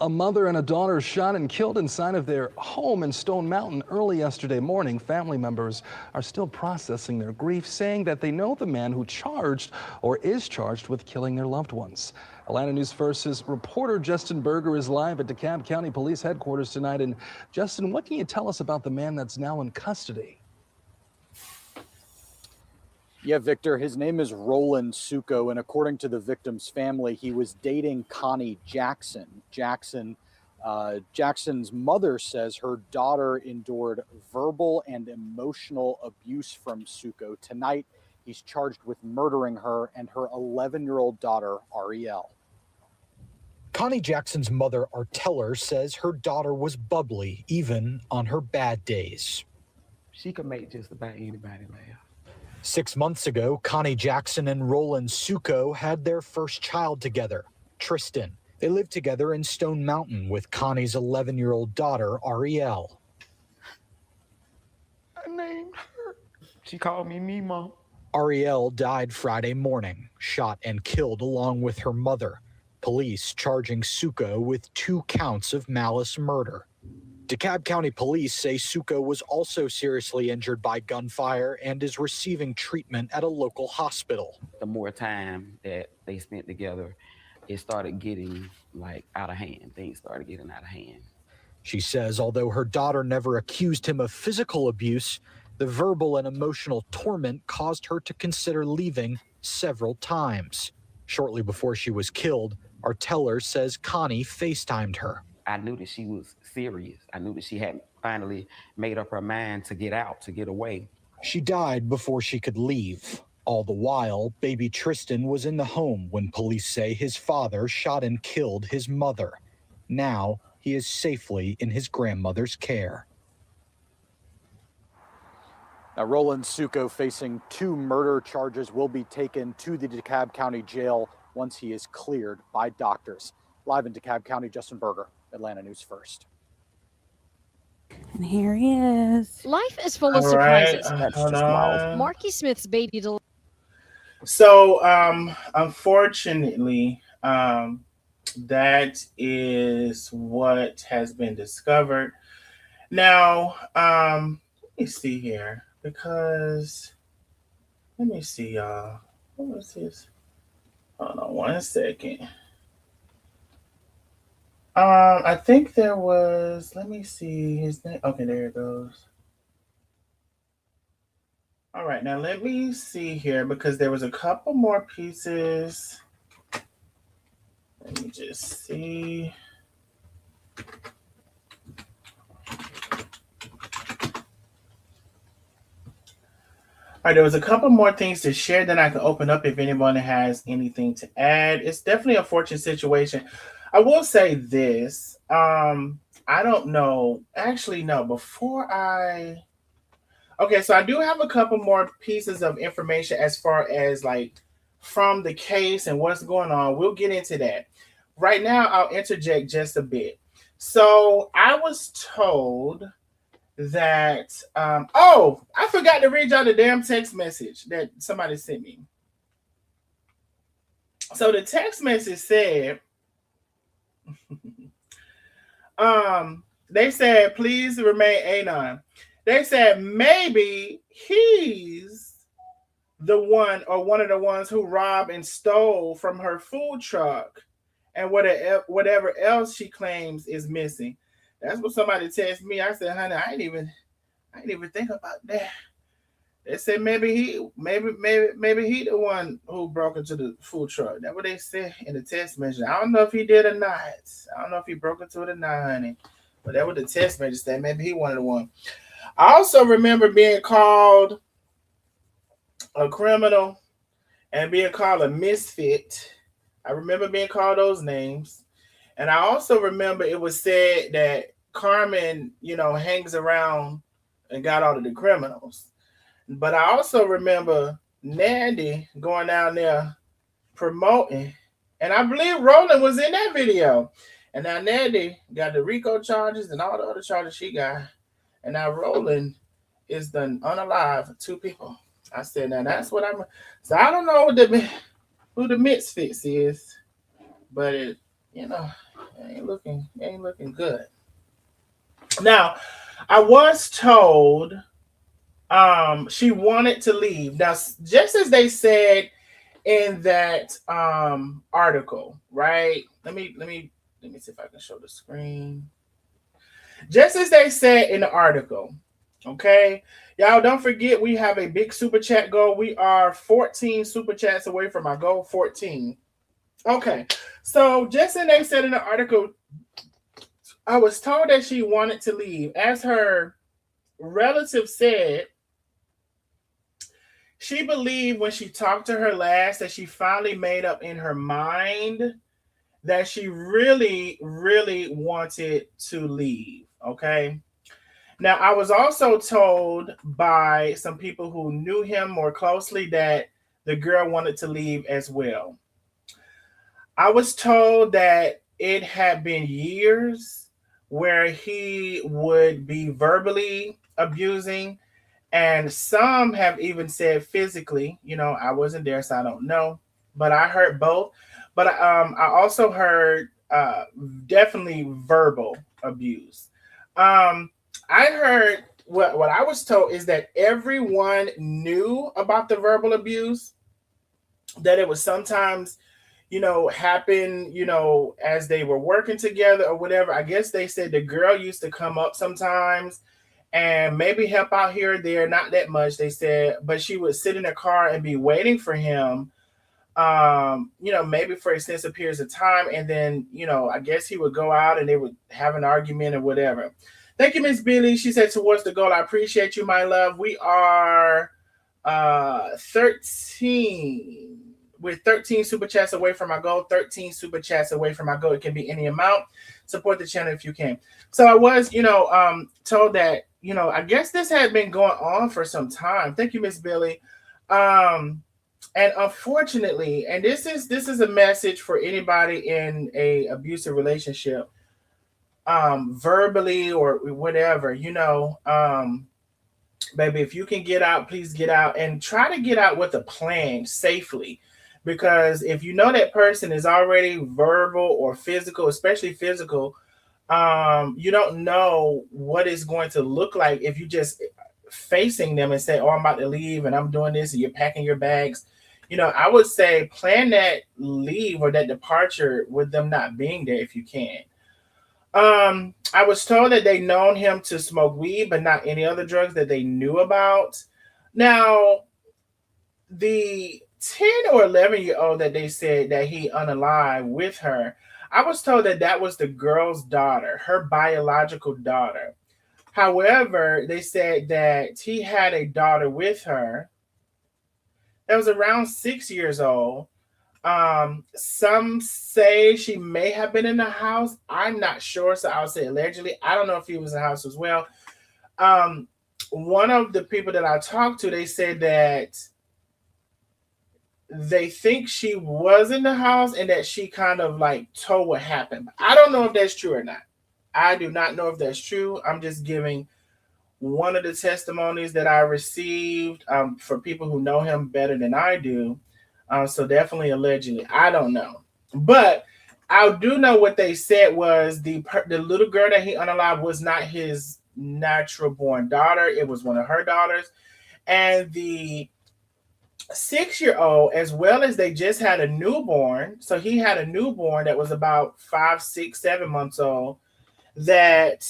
A mother and a daughter shot and killed inside of their home in Stone Mountain early yesterday morning. Family members are still processing their grief, saying that they know the man who is charged with killing their loved ones. Atlanta News First's reporter Justin Berger is live at DeKalb County Police Headquarters tonight. And Justin, what can you tell us about the man that's now in custody? Yeah, Victor, his name is Roland Suko, and according to the victim's family, he was dating Connie Jackson. Jackson's mother says her daughter endured verbal and emotional abuse from Suko. Tonight, he's charged with murdering her and her 11-year-old daughter, Ariel. Connie Jackson's mother, Arteller, says her daughter was bubbly, even on her bad days. She could make just about anybody laugh. 6 months ago, Connie Jackson and Roland Suko had their first child together, Tristan. They lived together in Stone Mountain with Connie's 11-year-old daughter, Ariel. I named her. She called me Mima. Ariel died Friday morning, shot and killed along with her mother. Police charging Suko with 2 counts of malice murder. DeKalb County Police say Suko was also seriously injured by gunfire and is receiving treatment at a local hospital. The more time that they spent together, it started getting out of hand. Things started getting out of hand. She says although her daughter never accused him of physical abuse, the verbal and emotional torment caused her to consider leaving several times. Shortly before she was killed, Arteller says Connie FaceTimed her. I knew that she was serious. I knew that she had finally made up her mind to get out, to get away. She died before she could leave. All the while, baby Tristan was in the home when police say his father shot and killed his mother. Now, he is safely in his grandmother's care. Now, Roland Suko, facing 2 murder charges, will be taken to the DeKalb County Jail once he is cleared by doctors. Live in DeKalb County, Justin Berger, Atlanta News First. And here he is. Life is full of All surprises. right, That's hold just wild. on. Marky Smith's baby. So, unfortunately, that is what has been discovered. Now, let me see here because let me see, y'all. What was this? Hold on one second. I think there was. Let me see his name. Okay, there it goes. All right, now let me see here because there was a couple more pieces. Let me just see. All right, there was a couple more things to share. Then I can open up if anyone has anything to add. It's definitely a fortunate situation. I will say this. I don't know. Actually, no. Okay, so I do have a couple more pieces of information as far as from the case and what's going on. We'll get into that. Right now, I'll interject just a bit. So I was told that I forgot to read y'all the damn text message that somebody sent me. So the text message said, they said, please remain anon. They said maybe he's the one or one of the ones who robbed and stole from her food truck and whatever else she claims is missing. That's what somebody texted me. I said, honey, I didn't even think about that. They said maybe he the one who broke into the food truck. That's what they said in the text message. I don't know if he did or not. I don't know if he broke into it or not, honey. But that was the text message said. Maybe he one of the one. I also remember being called a criminal and being called a misfit. I remember being called those names. And I also remember it was said that Carmen, hangs around and got all of the criminals. But I also remember Nandy going down there promoting. And I believe Roland was in that video. And now Nandy got the RICO charges and all the other charges she got. And now Roland is done unalive 2 people. I said, now that's what I'm. So I don't know who the misfits is, but it, you know, it ain't looking good. Now, I was told she wanted to leave. Now, just as they said in that article, right? Let me see if I can show the screen. Just as they said in the article, okay? Y'all don't forget we have a big super chat goal. We are 14 super chats away from our goal, 14. Okay. So just as they said in the article, I was told that she wanted to leave. As her relative said, she believed when she talked to her last that she finally made up in her mind that she really, really wanted to leave. Okay. Now, I was also told by some people who knew him more closely that the girl wanted to leave as well. I was told that it had been years where he would be verbally abusing, and some have even said physically. I wasn't there, so I don't know, but I heard both. But I also heard definitely verbal abuse. I heard what I was told is that everyone knew about the verbal abuse, that it was sometimes happen, as they were working together or whatever. I guess they said the girl used to come up sometimes and maybe help out here or there, not that much, they said, but she would sit in the car and be waiting for him, maybe for extensive periods of time. And then, I guess he would go out and they would have an argument or whatever. Thank you, Miss Billy. She said, towards the goal. I appreciate you, my love. We are 13. We're 13 super chats away from our goal. 13 super chats away from our goal. It can be any amount. Support the channel if you can. So I was, told that, I guess this had been going on for some time. Thank you, Miss Billy. And unfortunately, and this is a message for anybody in a abusive relationship, verbally or whatever, baby, if you can get out, please get out, and try to get out with a plan safely. Because if you know that person is already verbal or physical, especially physical, you don't know what it's going to look like if you just facing them and say, oh, I'm about to leave and I'm doing this, and you're packing your bags. I would say plan that leave or that departure with them not being there if you can. I was told that they known him to smoke weed, but not any other drugs that they knew about. Now, the 10 or 11-year-old that they said that he unalived with her, I was told that that was the girl's daughter, her biological daughter. However, they said that he had a daughter with her that was around 6 years old. Some say she may have been in the house. I'm not sure, so I'll say allegedly. I don't know if he was in the house as well. One of the people that I talked to, they said that they think she was in the house and that she kind of like told what happened. I don't know if that's true or not. I do not know if that's true. I'm just giving one of the testimonies that I received for people who know him better than I do. So definitely allegedly. I don't know. But I do know what they said was the little girl that he unalived was not his natural born daughter. It was one of her daughters. And the 6-year-old, as well as they just had a newborn. So he had a newborn that was about 5, 6, 7 months old. That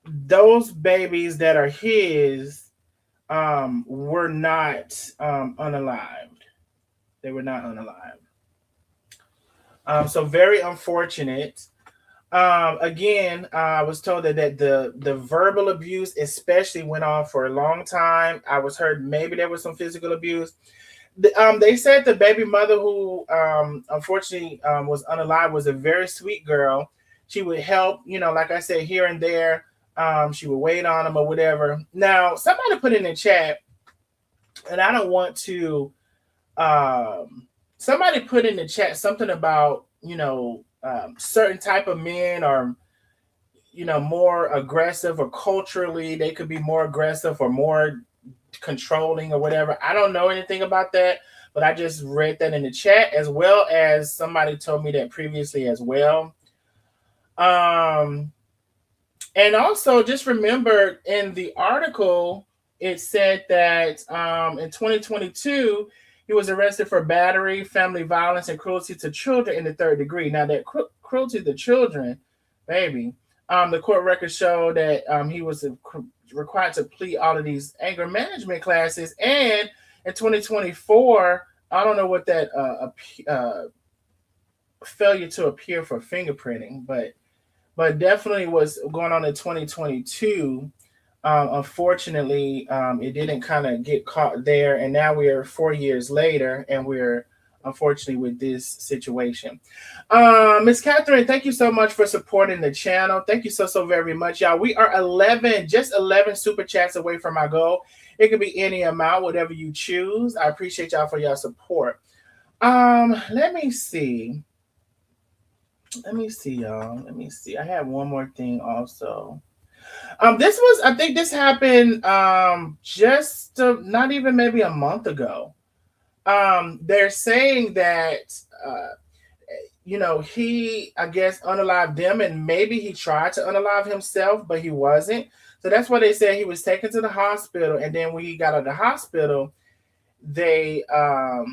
those babies that are his were not unalived. They were not unalived. So very unfortunate. Again, I was told that the verbal abuse especially went on for a long time. I was heard maybe there was some physical abuse. They said the baby mother who unfortunately was unalived was a very sweet girl. She would help, like I said, here and there. She would wait on him or whatever. Now, somebody put in the chat, and I don't want to. Somebody put in the chat something about certain type of men, or more aggressive, or culturally they could be more aggressive or more controlling or whatever. I don't know anything about that, but I just read that in the chat, as well as somebody told me that previously as well. And also just remember in the article, it said that in 2022, he was arrested for battery, family violence, and cruelty to children in the third degree. Now, that cruelty to children, baby, the court records show that he was required to plead all of these anger management classes. And in 2024, I don't know what that failure to appear for fingerprinting, but definitely was going on in 2022. Unfortunately, it didn't kind of get caught there, and now we are 4 years later, and we're unfortunately with this situation. Miss Catherine, thank you so much for supporting the channel. Thank you so very much, y'all. We are 11 super chats away from our goal. It could be any amount, whatever you choose. I appreciate y'all for your support. Let me see, y'all. Let me see. I have one more thing also. I think this happened just not even maybe a month ago. They're saying that he, I guess, unalived them, and maybe he tried to unalive himself, but he wasn't. So that's why they said he was taken to the hospital, and then when he got out of the hospital, they got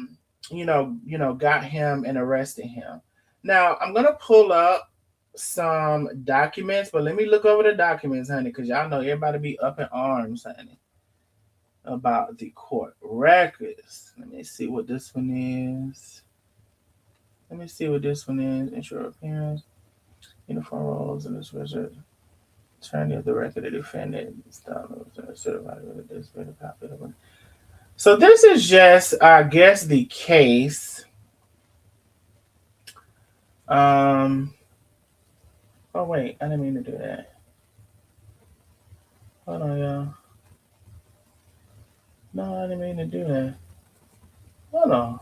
him and arrested him. Now I'm gonna pull up some documents, but let me look over the documents, honey, because y'all know everybody be up in arms, honey, about the court records. Let me see what this one is. Ensure appearance, uniform roles, and this wizard. Attorney of the record of defendant. So this is just, I guess, the case. Oh wait, I didn't mean to do that. Hold on, y'all. No, I didn't mean to do that. Hold on.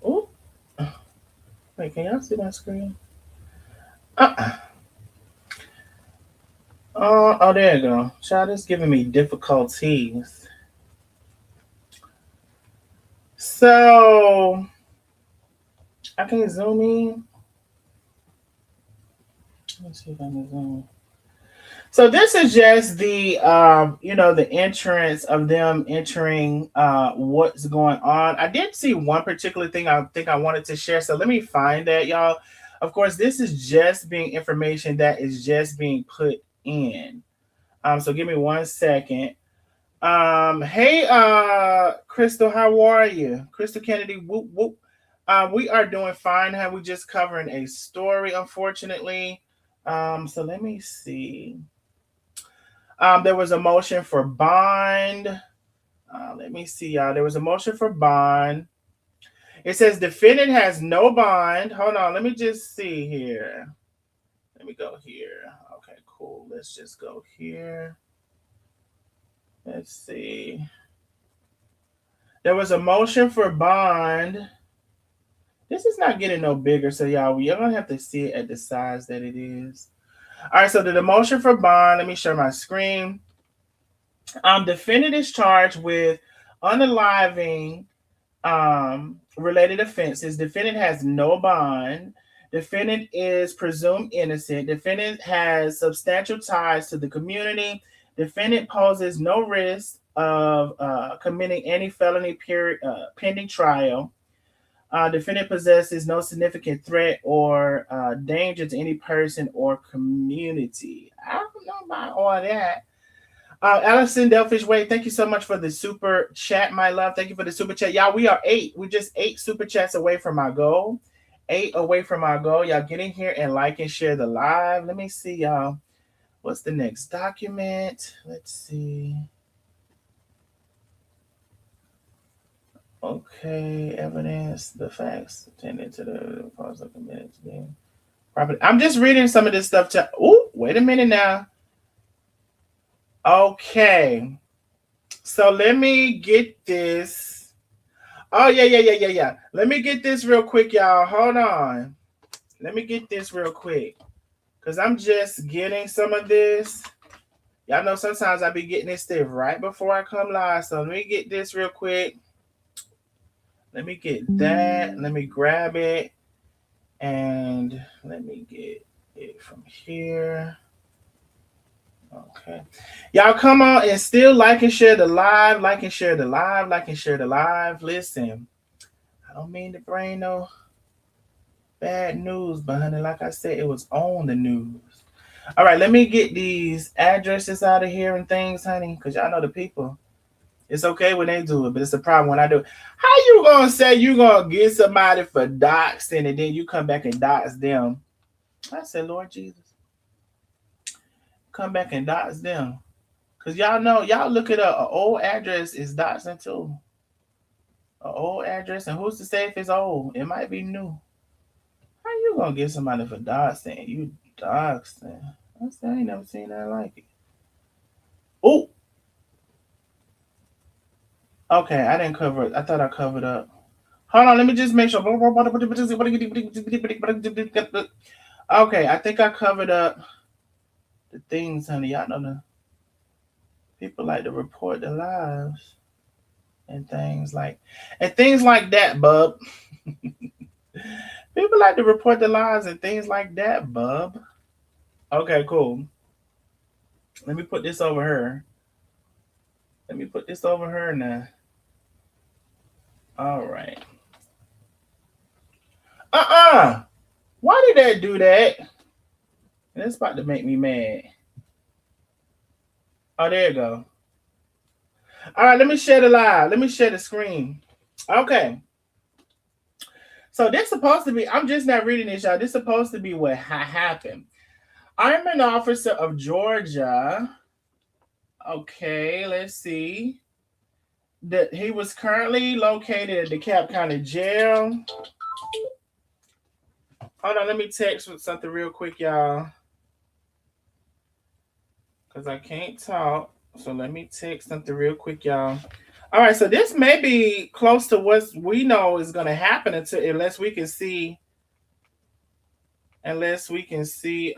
Oh, wait, can y'all see my screen? Oh, there you go. Child, it's giving me difficulties. So I can zoom in. Let's see if I can zoom. So this is just the the entrance of them entering what's going on. I did see one particular thing I think I wanted to share. So let me find that, y'all. Of course, this is just being information that is just being put in. So give me 1 second. Hey, Crystal, how are you? Crystal Kennedy, whoop whoop. We are doing fine. How we just covering a story, unfortunately. So let me see. There was a motion for bond. Let me see, y'all. There was a motion for bond. It says defendant has no bond. Hold on. Let me just see here. Let me go here. Okay, cool. Let's just go here. Let's see. There was a motion for bond. This is not getting no bigger, so y'all, you're going to have to see it at the size that it is. All right, so the motion for bond, let me share my screen. Defendant is charged with unaliving related offenses. Defendant has no bond. Defendant is presumed innocent. Defendant has substantial ties to the community. Defendant poses no risk of committing any felony pending trial. Defendant possesses no significant threat or danger to any person or community. I don't know about all that. Allison Delfish Wade, thank you so much for the super chat, my love. Thank you for the super chat. Y'all, we are 8. We're just 8 super chats away from our goal. 8 away from our goal. Y'all get in here and like and share the live. Let me see, y'all. What's the next document? Let's see. Okay, evidence, the facts attended to the cause of committed property. I'm just reading some of this stuff. Oh, wait a minute now. Okay, so let me get this. Oh, yeah. Let me get this real quick, y'all. Hold on. Let me get this real quick. Because I'm just getting some of this. Y'all know sometimes I be getting this stuff right before I come live. So let me get this real quick. Let me get that. Let me grab it. And let me get it from here. Okay. Y'all come on and still like and share the live. Like and share the live. Like and share the live. Listen, I don't mean to bring no bad news, but honey, like I said, it was on the news. All right, let me get these addresses out of here and things, honey, because y'all know the people. It's okay when they do it, but it's a problem when I do it. How you gonna say you gonna get somebody for doxing and then you come back and dox them? I said, Lord Jesus, come back and dox them. Because y'all know, y'all look it up. An old address is doxing too. An old address, and who's to say if it's old? It might be new. How you gonna get somebody for doxing? You doxing. I said, I ain't never seen that like it. Oh, okay, I didn't cover it. I thought I covered up. Hold on, let me just make sure. Okay, I think I covered up the things, honey. Y'all know the people like to report their lives and things like that, bub. People like to report their lives and things like that, bub. Okay, cool. Let me put this over her. Let me put this over her now. All right. Why did that do that? That's about to make me mad. Oh, there you go. All right, let me share the live. Let me share the screen. Okay. So this supposed to be, I'm just not reading this, y'all. This supposed to be what happened. I'm an officer of Georgia. Okay, let's see. That he was currently located at DeKalb County Jail. Hold on, let me text with something real quick, y'all. Because I can't talk. So let me text something real quick, y'all. All right, so this may be close to what we know is going to happen unless we can see the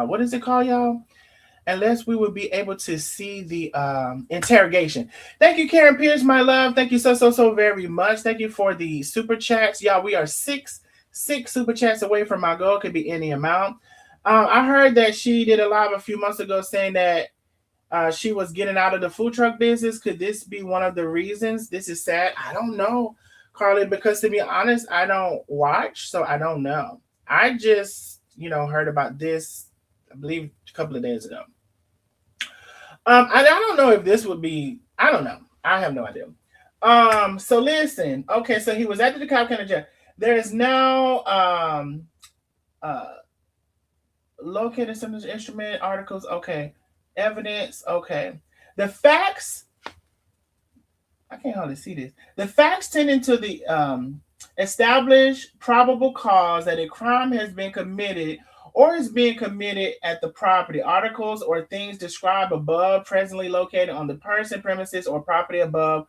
what is it called, y'all? Unless we would be able to see the interrogation. Thank you, Karen Pierce, my love. Thank you so very much. Thank you for the super chats, y'all. We are six super chats away from my goal. It could be any amount. I heard that she did a live a few months ago saying that she was getting out of the food truck business. Could this be one of the reasons? This is sad. I don't know, Carly, because to be honest, I don't watch, so I don't know. I just, heard about this, I believe, a couple of days ago. I don't know if this would be, I don't know. I have no idea. So listen, okay, so he was at the DeKalb County Jail. There is now located some of the instrument articles, okay. Evidence, okay. The facts, I can't hardly see this. The facts tending to the establish probable cause that a crime has been committed or is being committed at the property. Articles or things described above presently located on the person, premises, or property above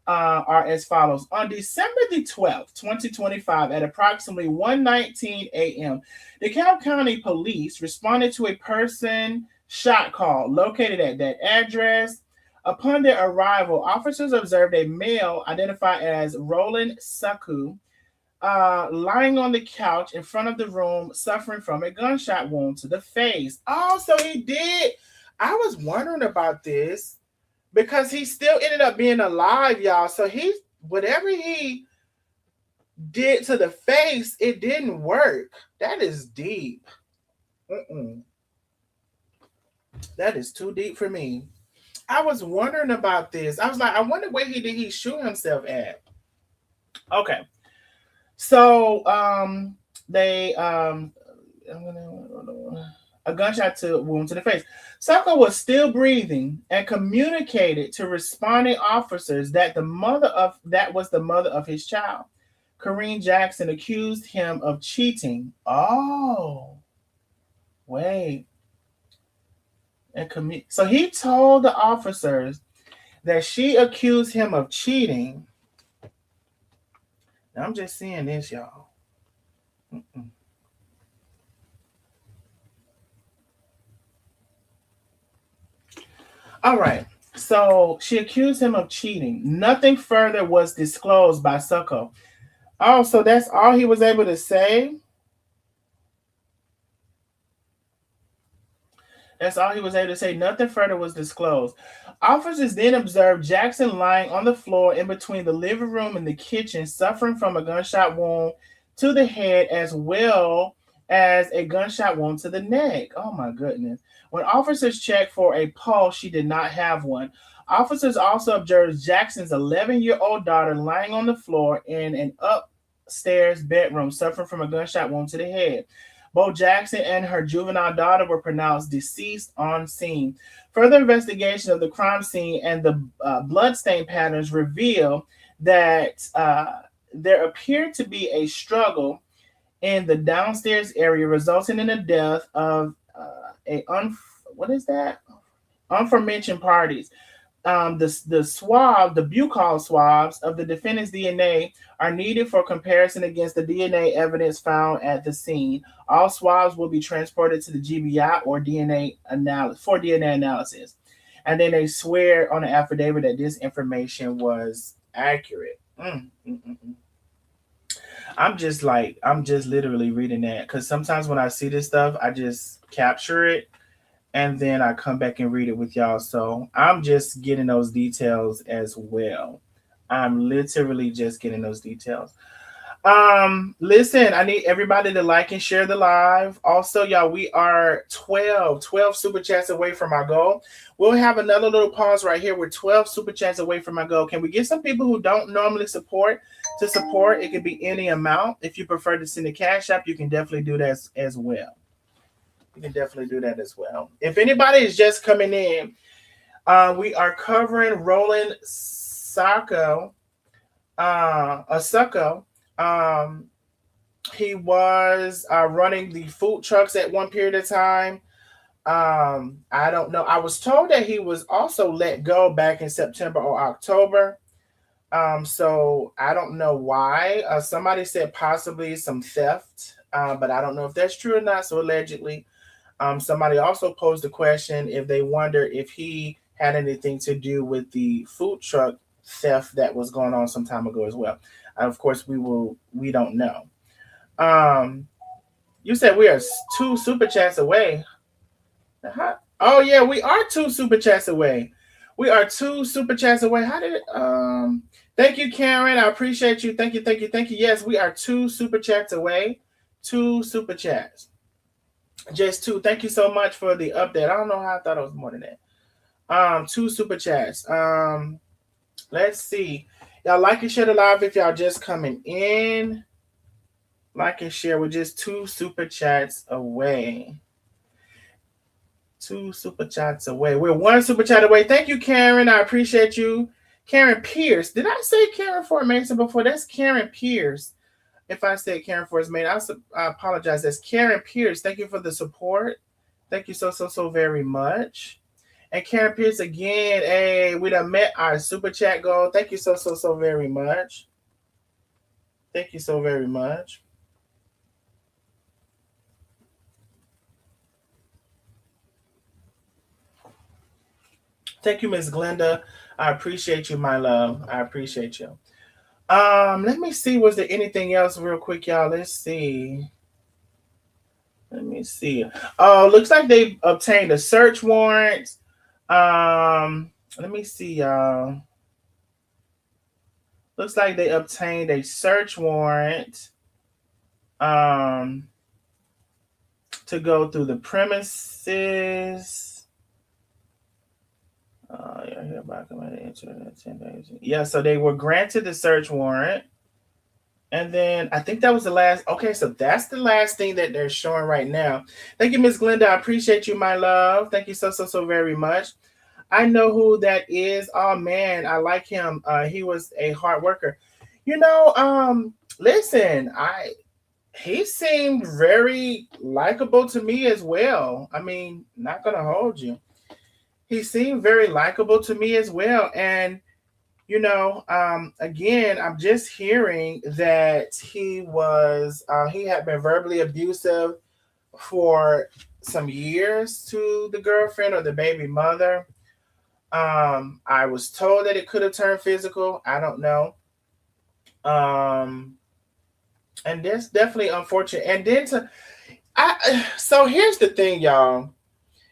are as follows. On December the 12th, 2025, at approximately 1:19 a.m., DeKalb County Police responded to a person shot call located at that address. Upon their arrival, officers observed a male identified as Roland Saku lying on the couch in front of the room, suffering from a gunshot wound to the face. Oh, so he did. I was wondering about this because he still ended up being alive, y'all. So whatever he did to the face, it didn't work. That is deep. That is too deep for me. I was wondering about this. I was like, I wonder where did he shoot himself at? Okay. So they a gunshot wound to the face. Saka was still breathing and communicated to responding officers that that was the mother of his child. Corrine Jackson accused him of cheating. Oh, wait. and so he told the officers that she accused him of cheating. Now, I'm just seeing this, y'all. Mm-mm. All right. So she accused him of cheating. Nothing further was disclosed by Succo. Oh, so that's all he was able to say? That's all he was able to say. Nothing further was disclosed. Officers then observed Jackson lying on the floor in between the living room and the kitchen, suffering from a gunshot wound to the head as well as a gunshot wound to the neck. Oh my goodness. When officers checked for a pulse, she did not have one. Officers also observed Jackson's 11-year-old daughter lying on the floor in an upstairs bedroom, suffering from a gunshot wound to the head. Both Jackson and her juvenile daughter were pronounced deceased on scene. Further investigation of the crime scene and the bloodstain patterns reveal that there appeared to be a struggle in the downstairs area, resulting in the death of aforementioned parties. The buccal swabs of the defendant's DNA are needed for comparison against the DNA evidence found at the scene. All swabs will be transported to the GBI or DNA analysis. And then they swear on an affidavit that this information was accurate. I'm just literally reading that because sometimes when I see this stuff, I just capture it and then I come back and read it with y'all. So I'm just getting those details as well. I'm literally just getting those details. Listen, I need everybody to like and share the live. Also, y'all, we are 12 super chats away from our goal. We'll have another little pause right here. We're 12 super chats away from our goal. Can we get some people who don't normally support to support? It could be any amount. If you prefer to send a cash app, you can definitely do that as well. You can definitely do that as well. If anybody is just coming in, we are covering Roland Sacco. He was running the food trucks at one period of time. I don't know. I was told that he was also let go back in September or October. So I don't know why. Somebody said possibly some theft, but I don't know if that's true or not. So allegedly. Somebody also posed the question if they wonder if he had anything to do with the food truck theft that was going on some time ago as well. And of course, we don't know. You said we are 2 super chats away. Oh yeah, we are 2 super chats away. We are 2 super chats away. How did it? Thank you, Karen. I appreciate you. Thank you. Yes, we are 2 super chats away. 2 super chats. Just 2. Thank you so much for the update. I don't know how I thought it was more than that. 2 super chats. Let's see. Y'all like and share the live if y'all just coming in. Like and share. We're just 2 super chats away. 2 super chats away. We're 1 super chat away. Thank you, Karen. I appreciate you. Karen Pierce. Did I say Karen Fort Mason before? That's Karen Pierce. If I said Karen Force Main, I apologize. That's Karen Pierce. Thank you for the support. Thank you so very much. And Karen Pierce again. Hey, we done met our super chat goal. Thank you so very much. Thank you so very much. Thank you, Miss Glenda. I appreciate you, my love. I appreciate you. Let me see. Was there anything else real quick, y'all? Let's see. Let me see. Oh, looks like they obtained a search warrant. Let me see, y'all. Looks like they obtained a search warrant to go through the premises. Yeah, so they were granted the search warrant. And then I think that was the last. Okay, so that's the last thing that they're showing right now. Thank you, Miss Glenda. I appreciate you, my love. Thank you so very much. I know who that is. Oh man, I like him. He was a hard worker. Listen, he seemed very likable to me as well. I mean, not gonna hold you. he seemed very likable to me as well. And again, I'm just hearing that he had been verbally abusive for some years to the girlfriend or the baby mother. I was told that it could have turned physical. I don't know. Um, and that's definitely unfortunate. And then so here's the thing, y'all.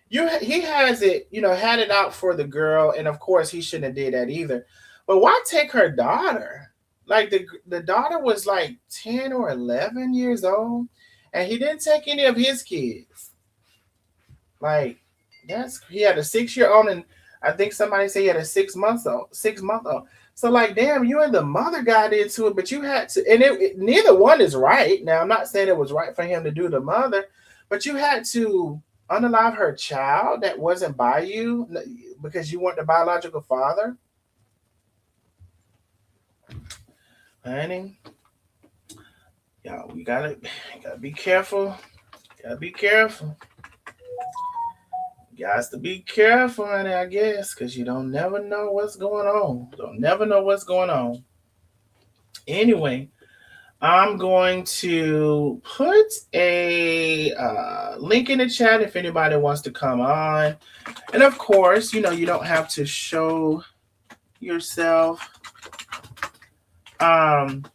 He has it, had it out for the girl, and of course he shouldn't have did that either. But why take her daughter? Like the daughter was like 10 or 11 years old, and he didn't take any of his kids. Like he had a 6-year old, and I think somebody said he had a 6-month old. So like, damn, you and the mother got into it, but you had to, and neither one is right. Now I'm not saying it was right for him to do the mother, but you had to unalive her child that wasn't by you because you weren't the biological father. Honey, y'all, we gotta be careful. Gotta be careful. Got to be careful, honey, I guess, because you don't never know what's going on. Don't never know what's going on. Anyway, I'm going to put a link in the chat if anybody wants to come on. And of course, you don't have to show yourself. And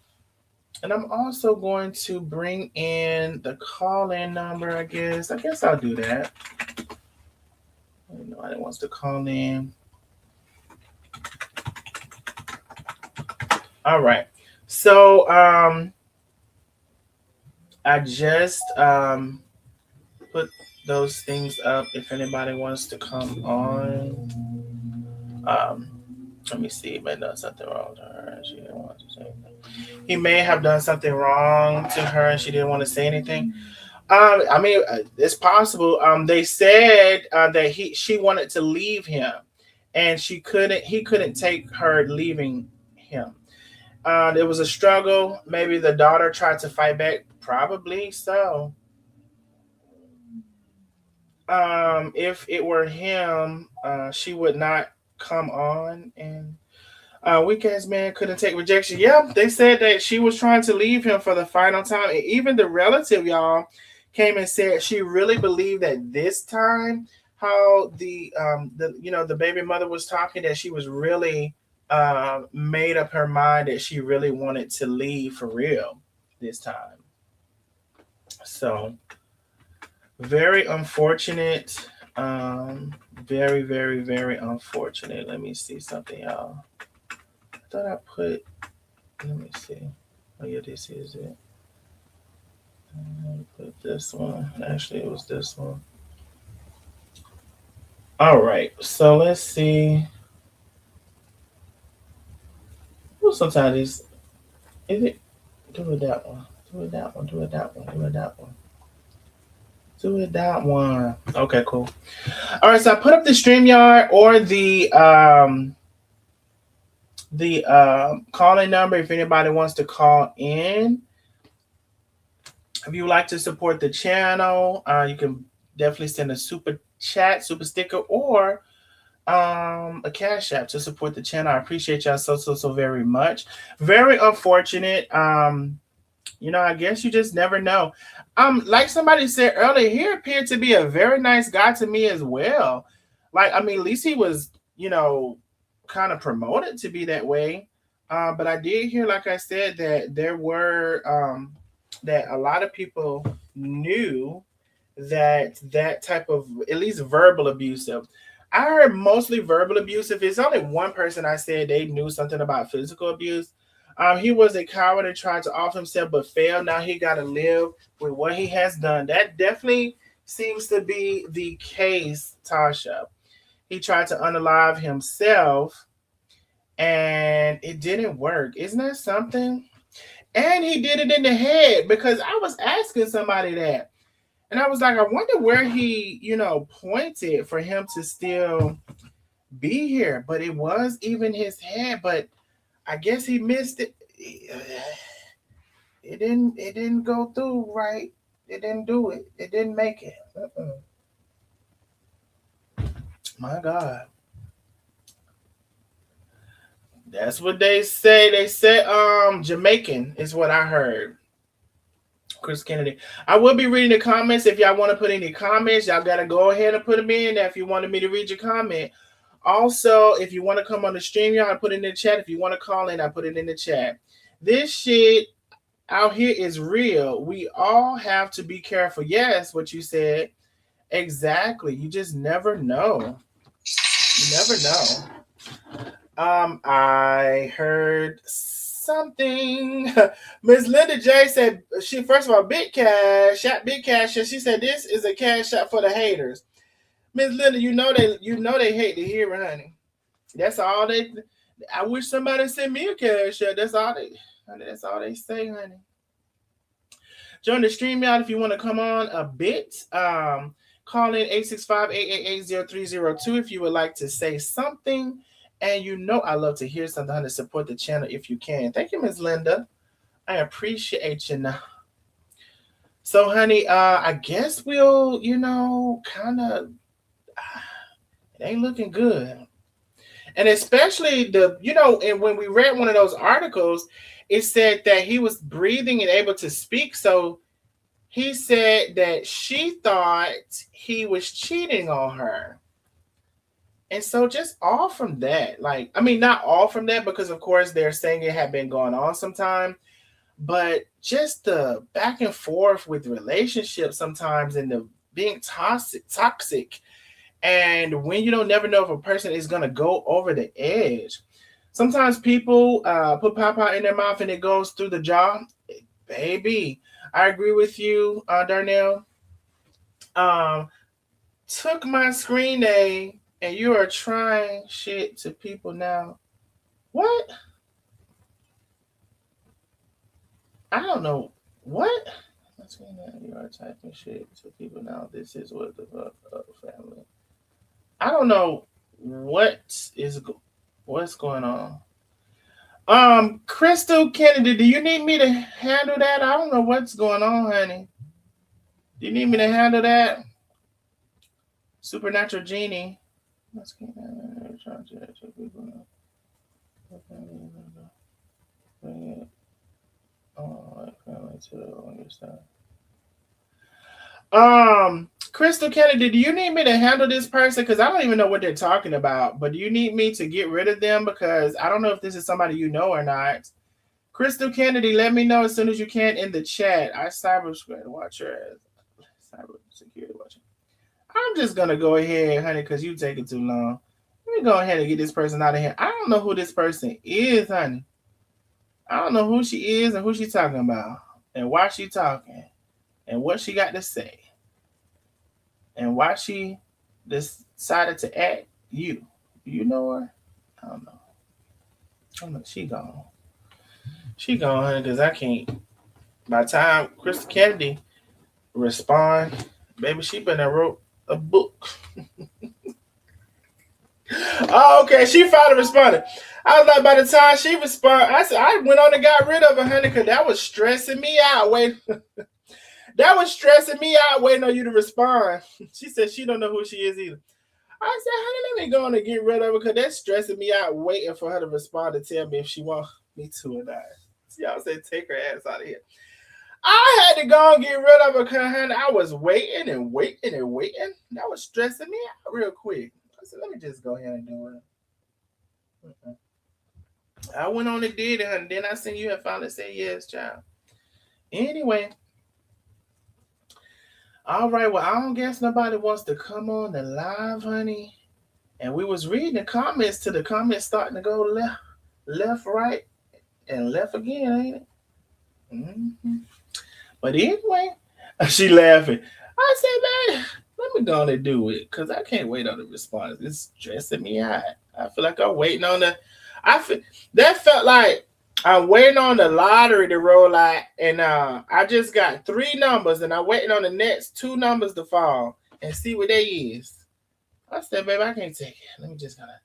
I'm also going to bring in the call-in number, I guess. I guess I'll do that. Nobody wants to call in. All right. So I just put those things up if anybody wants to come on. Let me see. He may have done something wrong to her. She didn't want to say anything. He may have done something wrong to her and she didn't want to say anything. It's possible. They said that she wanted to leave him, and he couldn't take her leaving him. There was a struggle. Maybe the daughter tried to fight back. Probably so. If it were him, she would not come on, and weak ass man couldn't take rejection. Yeah, they said that she was trying to leave him for the final time, and even the relative, y'all, came and said she really believed that this time, how the baby mother was talking, that she was really made up her mind that she really wanted to leave for real this time. So very unfortunate. Very, very, very unfortunate. Let me see something, y'all. I thought I put. Let me see. Oh yeah, this is it. Put this one. Actually, it was this one. All right. So let's see. Well, sometimes is it? Do it that one. Do it that one. Do it that one. Do it that one. Do it that one. Okay, cool. All right, so I put up the StreamYard or the call-in number if anybody wants to call in. If you would like to support the channel, you can definitely send a super chat, super sticker, or a cash app to support the channel. I appreciate y'all so very much. Very unfortunate. I guess you just never know. Like somebody said earlier, he appeared to be a very nice guy to me as well. Like, at least he was, kind of promoted to be that way. But I did hear, like I said, that there were that a lot of people knew that type of, at least verbal abusive. I heard mostly verbal abusive. It's only one person I said they knew something about physical abuse. He was a coward and tried to off himself but failed. Now he got to live with what he has done. That definitely seems to be the case, Tasha. He tried to unalive himself and it didn't work. Isn't that something? And he did it in the head, because I was asking somebody that. And I was like, I wonder where he, pointed for him to still be here. But it was even his head. But I guess he missed it. It didn't go through right. It didn't do it. It didn't make it. My God. That's what they say. They said Jamaican is what I heard. Chris Kennedy. I will be reading the comments. If y'all want to put any comments, y'all gotta go ahead and put them in there if you wanted me to read your comment. Also, if you want to come on the stream, y'all put it in the chat. If you want to call in, I put it in the chat. This shit out here is real. We all have to be careful. Yes, what you said. Exactly. You just never know. You never know. I heard something. Miss Linda J said she first of all, big cash, big cash. She said this is a cash shot for the haters. Miss Linda, you know they hate to hear it, honey. That's all they. I wish somebody sent me a cash shot. That's all they say, honey. Join the stream, y'all, if you want to come on a bit. Call in 865-888-0302 if you would like to say something. And you know I love to hear something, honey, to support the channel if you can. Thank you, Ms. Linda. I appreciate you now. So, honey, I guess we'll, kind of, it ain't looking good. And especially and when we read one of those articles, it said that he was breathing and able to speak. So he said that she thought he was cheating on her. And so just all from that, not all from that, because of course they're saying it had been going on some time, but just the back and forth with relationships sometimes and the being toxic. And when you don't never know if a person is going to go over the edge. Sometimes people put papa in their mouth and it goes through the jaw. Baby, I agree with you, Darnell. Took my screen name. And you are trying shit to people now. What? I don't know. What? You are typing shit to people now. This is what the fuck family. I don't know what's going on. Crystal Kennedy, do you need me to handle that? I don't know what's going on, honey. Do you need me to handle that? Supernatural Genie. Let's get trying to people. Crystal Kennedy, do you need me to handle this person? Because I don't even know what they're talking about. But do you need me to get rid of them? Because I don't know if this is somebody you know or not. Crystal Kennedy, let me know as soon as you can in the chat. I cyber watcher, cyber security watcher. I'm just going to go ahead, honey, because you taking too long. Let me go ahead and get this person out of here. I don't know who this person is, honey. I don't know who she is and who she's talking about and why she talking and what she got to say and why she decided to act you. Do you know her? I don't know. She gone. She gone, honey, because I can't. By the time Crystal Kennedy respond, baby, she been and wrote a book. Oh, okay. She finally responded. I was like, by the time she responded, I went on and got rid of her, honey, because that was stressing me out. That was stressing me out waiting on you to respond. She said she don't know who she is either. I said, honey, let me go on and get rid of her because that's stressing me out waiting for her to respond to tell me if she wants me to or not. So y'all said, take her ass out of here. I had to go and get rid of her because, honey, I was waiting and waiting and waiting. That was stressing me out real quick. I said, let me just go ahead and do it. I went on and did it, honey. Then I seen you had finally said yes, child. Anyway. All right. Well, I don't guess nobody wants to come on the live, honey. And we was reading the comments till the comments starting to go left, right, and left again, ain't it? Mm-hmm. But anyway, she laughing. I said, man, let me go on and do it because I can't wait on the response. It's stressing me out. I feel like I'm waiting on that felt like I'm waiting on the lottery to roll out, and I just got 3 numbers, and I'm waiting on the next 2 numbers to fall and see what they is. I said, baby, I can't take it. Let me just kind of.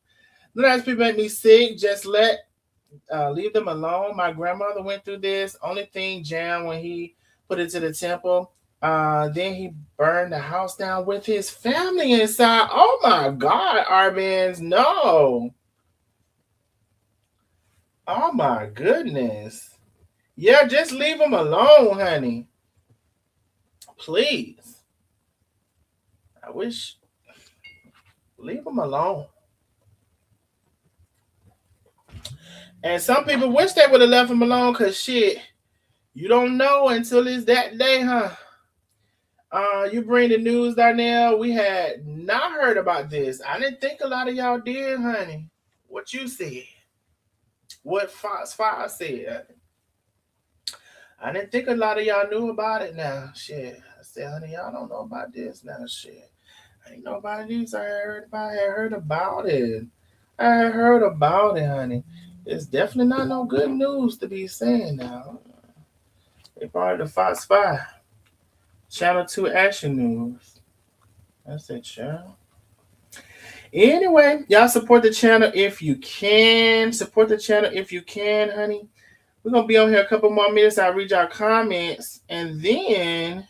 Sometimes people make me sick. Just leave them alone. My grandmother went through this. Only thing Jam when he put it to the temple, Then he burned the house down with his family inside. Oh my God, Arbenz, no. Oh my goodness. Yeah, just leave him alone, honey. Please. I wish. Leave him alone. And some people wish they would have left him alone because shit, you don't know until it's that day, huh? You bring the news, Darnell. We had not heard about this. I didn't think a lot of y'all did, honey. What you said. What Fox 5 said. I didn't think a lot of y'all knew about it now. Shit. I said, honey, y'all don't know about this now. Shit. Ain't nobody else I heard about it. I heard about it, honey. It's definitely not no good news to be saying now. They brought the Fox 5. Channel 2 Action News. That's it, child. Anyway, y'all support the channel if you can. Support the channel if you can, honey. We're going to be on here a couple more minutes. I'll read y'all comments. And then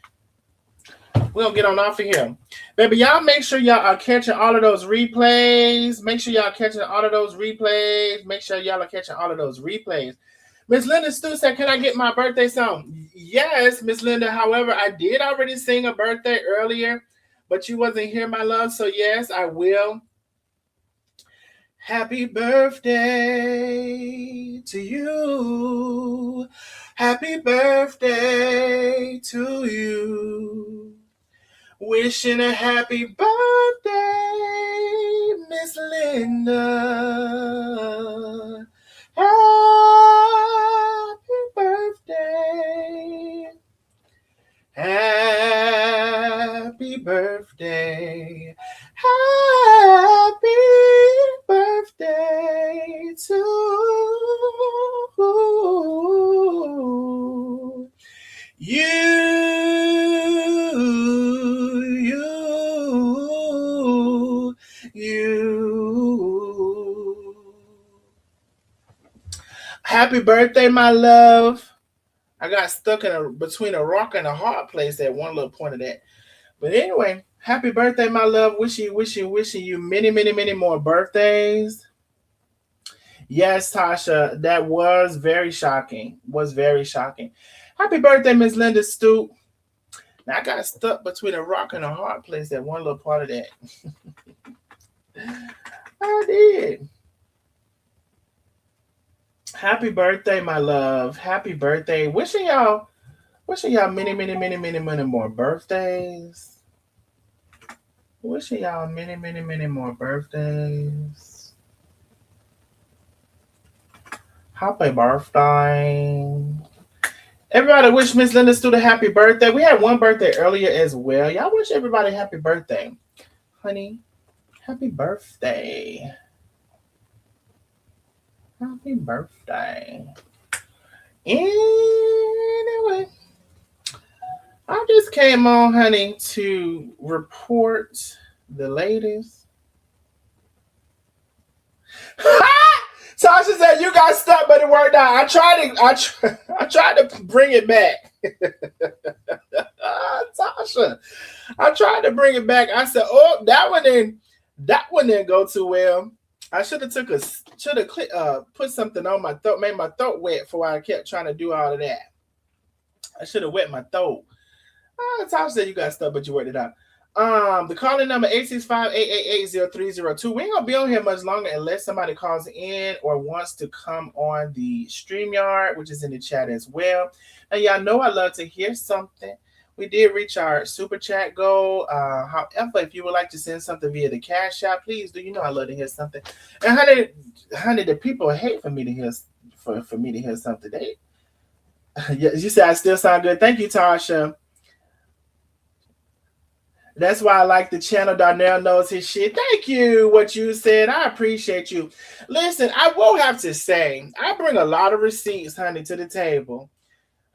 we're going to get on off of here. Baby, y'all make sure y'all are catching all of those replays. Make sure y'all are catching all of those replays. Miss Linda Stu said, can I get my birthday song? Yes, Miss Linda. However, I did already sing a birthday earlier, but you wasn't here, my love. So yes, I will. Happy birthday to you. Happy birthday to you. Wishing a happy birthday, Miss Linda. Happy birthday. Happy birthday. Happy birthday to you. Happy birthday, my love. I got stuck between a rock and a hard place at one little point of that. But anyway, happy birthday, my love. Wishing you many, many, many more birthdays. Yes, Tasha, that was very shocking. Happy birthday, Miss Linda Stoop. Now I got stuck between a rock and a hard place at one little part of that. I did. Happy birthday, my love. Happy birthday. Wishing y'all many, many, many, many, many more birthdays. Wishing y'all many, many, many more birthdays. Happy birthday. Everybody wish Miss Linda Stu a happy birthday. We had one birthday earlier as well. Y'all wish everybody happy birthday. Honey, happy birthday. Happy birthday. Anyway, I just came on, honey, to report the latest. Tasha said you got stuck, but it worked out. I tried to bring it back. Tasha, I tried to bring it back. I said, "Oh, that one didn't go too well." I should have put something on my throat, made my throat wet before I kept trying to do all of that. I should have wet my throat. Tasha said you got stuck, but you worked it out. The calling number 865-888-0302. We ain't gonna be on here much longer unless somebody calls in or wants to come on the StreamYard, which is in the chat as well. Now y'all know I love to hear something. We did reach our super chat goal. However, if you would like to send something via the Cash App, please do. You know I love to hear something. And honey, the people hate for me to hear something. You said I still sound good. Thank you, Tasha. That's why I like the channel. Darnell knows his shit. Thank you, what you said. I appreciate you. Listen, I will have to say, I bring a lot of receipts, honey, to the table.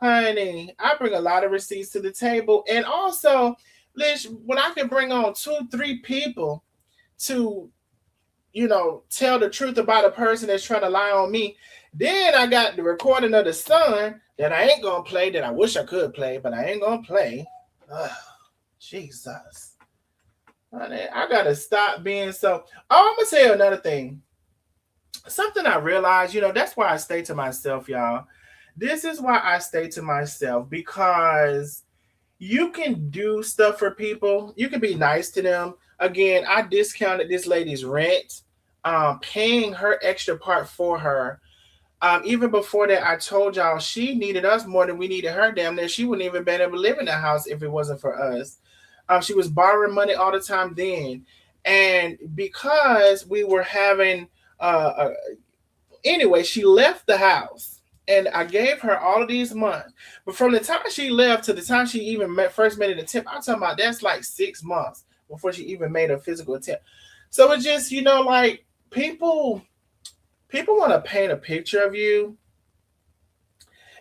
Honey, I bring a lot of receipts to the table. And also, listen, when I can bring on 2-3 people to, tell the truth about a person that's trying to lie on me, then I got the recording of the Sun that I ain't going to play, that I wish I could play, but I ain't going to play. Jesus. Honey, I gotta stop being so. Oh, I'm gonna tell you another thing. Something I realized, that's why I stay to myself, y'all. This is why I stay to myself because you can do stuff for people. You can be nice to them. Again, I discounted this lady's rent, paying her extra part for her. Even before that, I told y'all she needed us more than we needed her. Damn near, she wouldn't even been able to live in the house if it wasn't for us. She was borrowing money all the time then, and because we were having, anyway, she left the house. And I gave her all of these months. But from the time she left to the time she even first made an attempt, I'm talking about that's like 6 months before she even made a physical attempt. So it's just, like people want to paint a picture of you,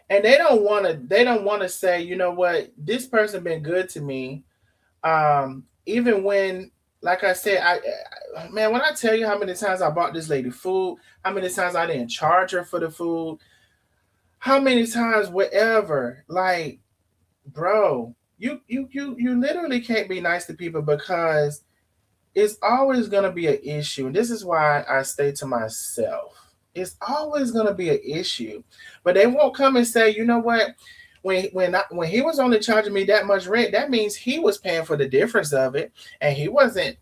and they don't want to say, you know what, this person been good to me. Even when, like I said, man, when I tell you how many times I bought this lady food, how many times I didn't charge her for the food, how many times whatever, like, bro, you literally can't be nice to people because it's always gonna be an issue. And this is why I stay to myself. It's always gonna be an issue. But they won't come and say, you know what? When he was only charging me that much rent, that means he was paying for the difference of it, and he wasn't,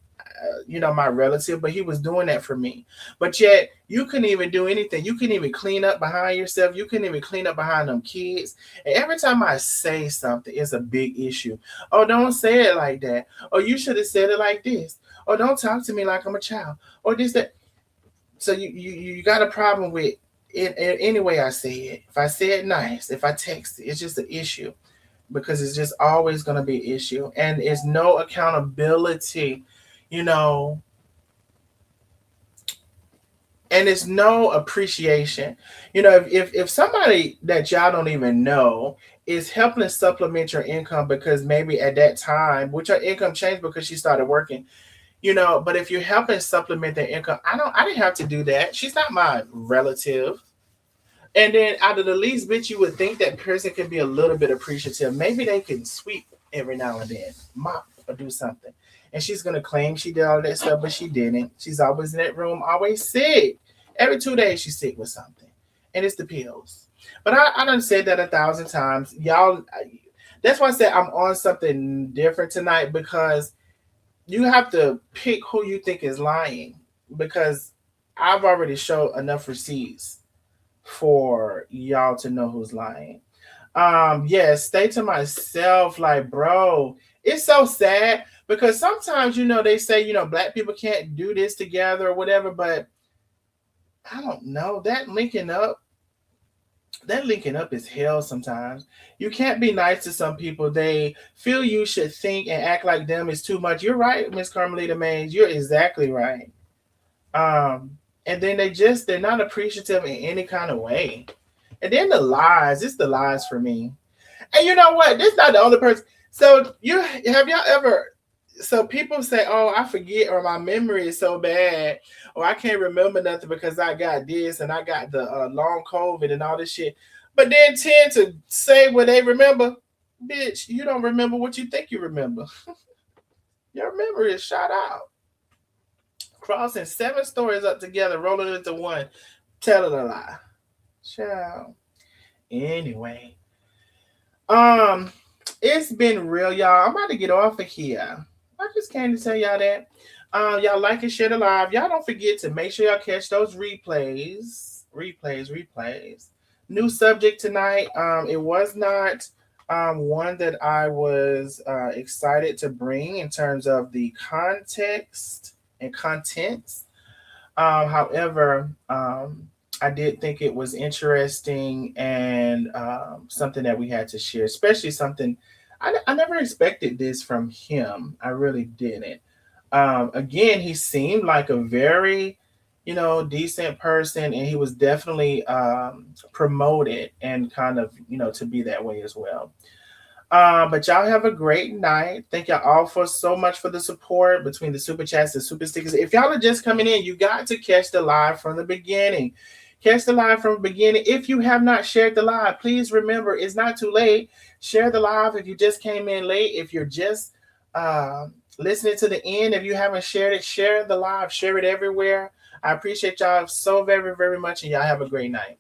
my relative, but he was doing that for me. But yet you couldn't even do anything. You couldn't even clean up behind yourself. You couldn't even clean up behind them kids. And every time I say something, it's a big issue. Oh, don't say it like that. Or you should have said it like this. Or don't talk to me like I'm a child. Or this, that. So you got a problem with it any way I say it. If I say it nice, if I text it, it's just an issue because it's just always going to be an issue. And it's no accountability, you know, and it's no appreciation. If somebody that y'all don't even know is helping to supplement your income because maybe at that time, which her income changed because she started working, but if you're helping supplement their income, I didn't have to do that. She's not my relative. And then out of the least bit, you would think that person can be a little bit appreciative. Maybe they can sweep every now and then, mop or do something. And she's gonna claim she did all that stuff, but she didn't. She's always in that room, always sick. Every 2 days she's sick with something, and it's the pills. But I done said that 1,000 times, y'all. That's why I said I'm on something different tonight because you have to pick who you think is lying because I've already showed enough receipts for y'all to know who's lying. Yes, stay to myself, like, bro, it's so sad because sometimes, they say, black people can't do this together or whatever, but I don't know. That linking up is hell sometimes. You can't be nice to some people. They feel you should think and act like them is too much. You're right, Miss Carmelita Mays. You're exactly right. And then they're not appreciative in any kind of way. And then the lies, it's the lies for me. And you know what? This is not the only person. So so people say, oh, I forget, or my memory is so bad, or I can't remember nothing because I got this and I got the long COVID and all this shit. But then tend to say what they remember. Bitch, you don't remember what you think you remember. Your memory is shot out. Crossing 7 stories up together, rolling into one, telling a lie. Ciao. Anyway, it's been real, y'all. I'm about to get off of here. I just came to tell y'all that. Y'all like and share the live. Y'all don't forget to make sure y'all catch those replays. New subject tonight. It was not one that I was excited to bring in terms of the context and contents. However, I did think it was interesting and something that we had to share, especially something I never expected this from him. I really didn't. Again, he seemed like a very, decent person, and he was definitely promoted and kind of, to be that way as well. But y'all have a great night. Thank y'all all for so much for the support between the super chats and super stickers. If y'all are just coming in, you got to catch the live from the beginning. Catch the live from the beginning. If you have not shared the live, please remember it's not too late. Share the live if you just came in late. If you're just listening to the end, if you haven't shared it, share the live, share it everywhere. I appreciate y'all so very, very much, and y'all have a great night.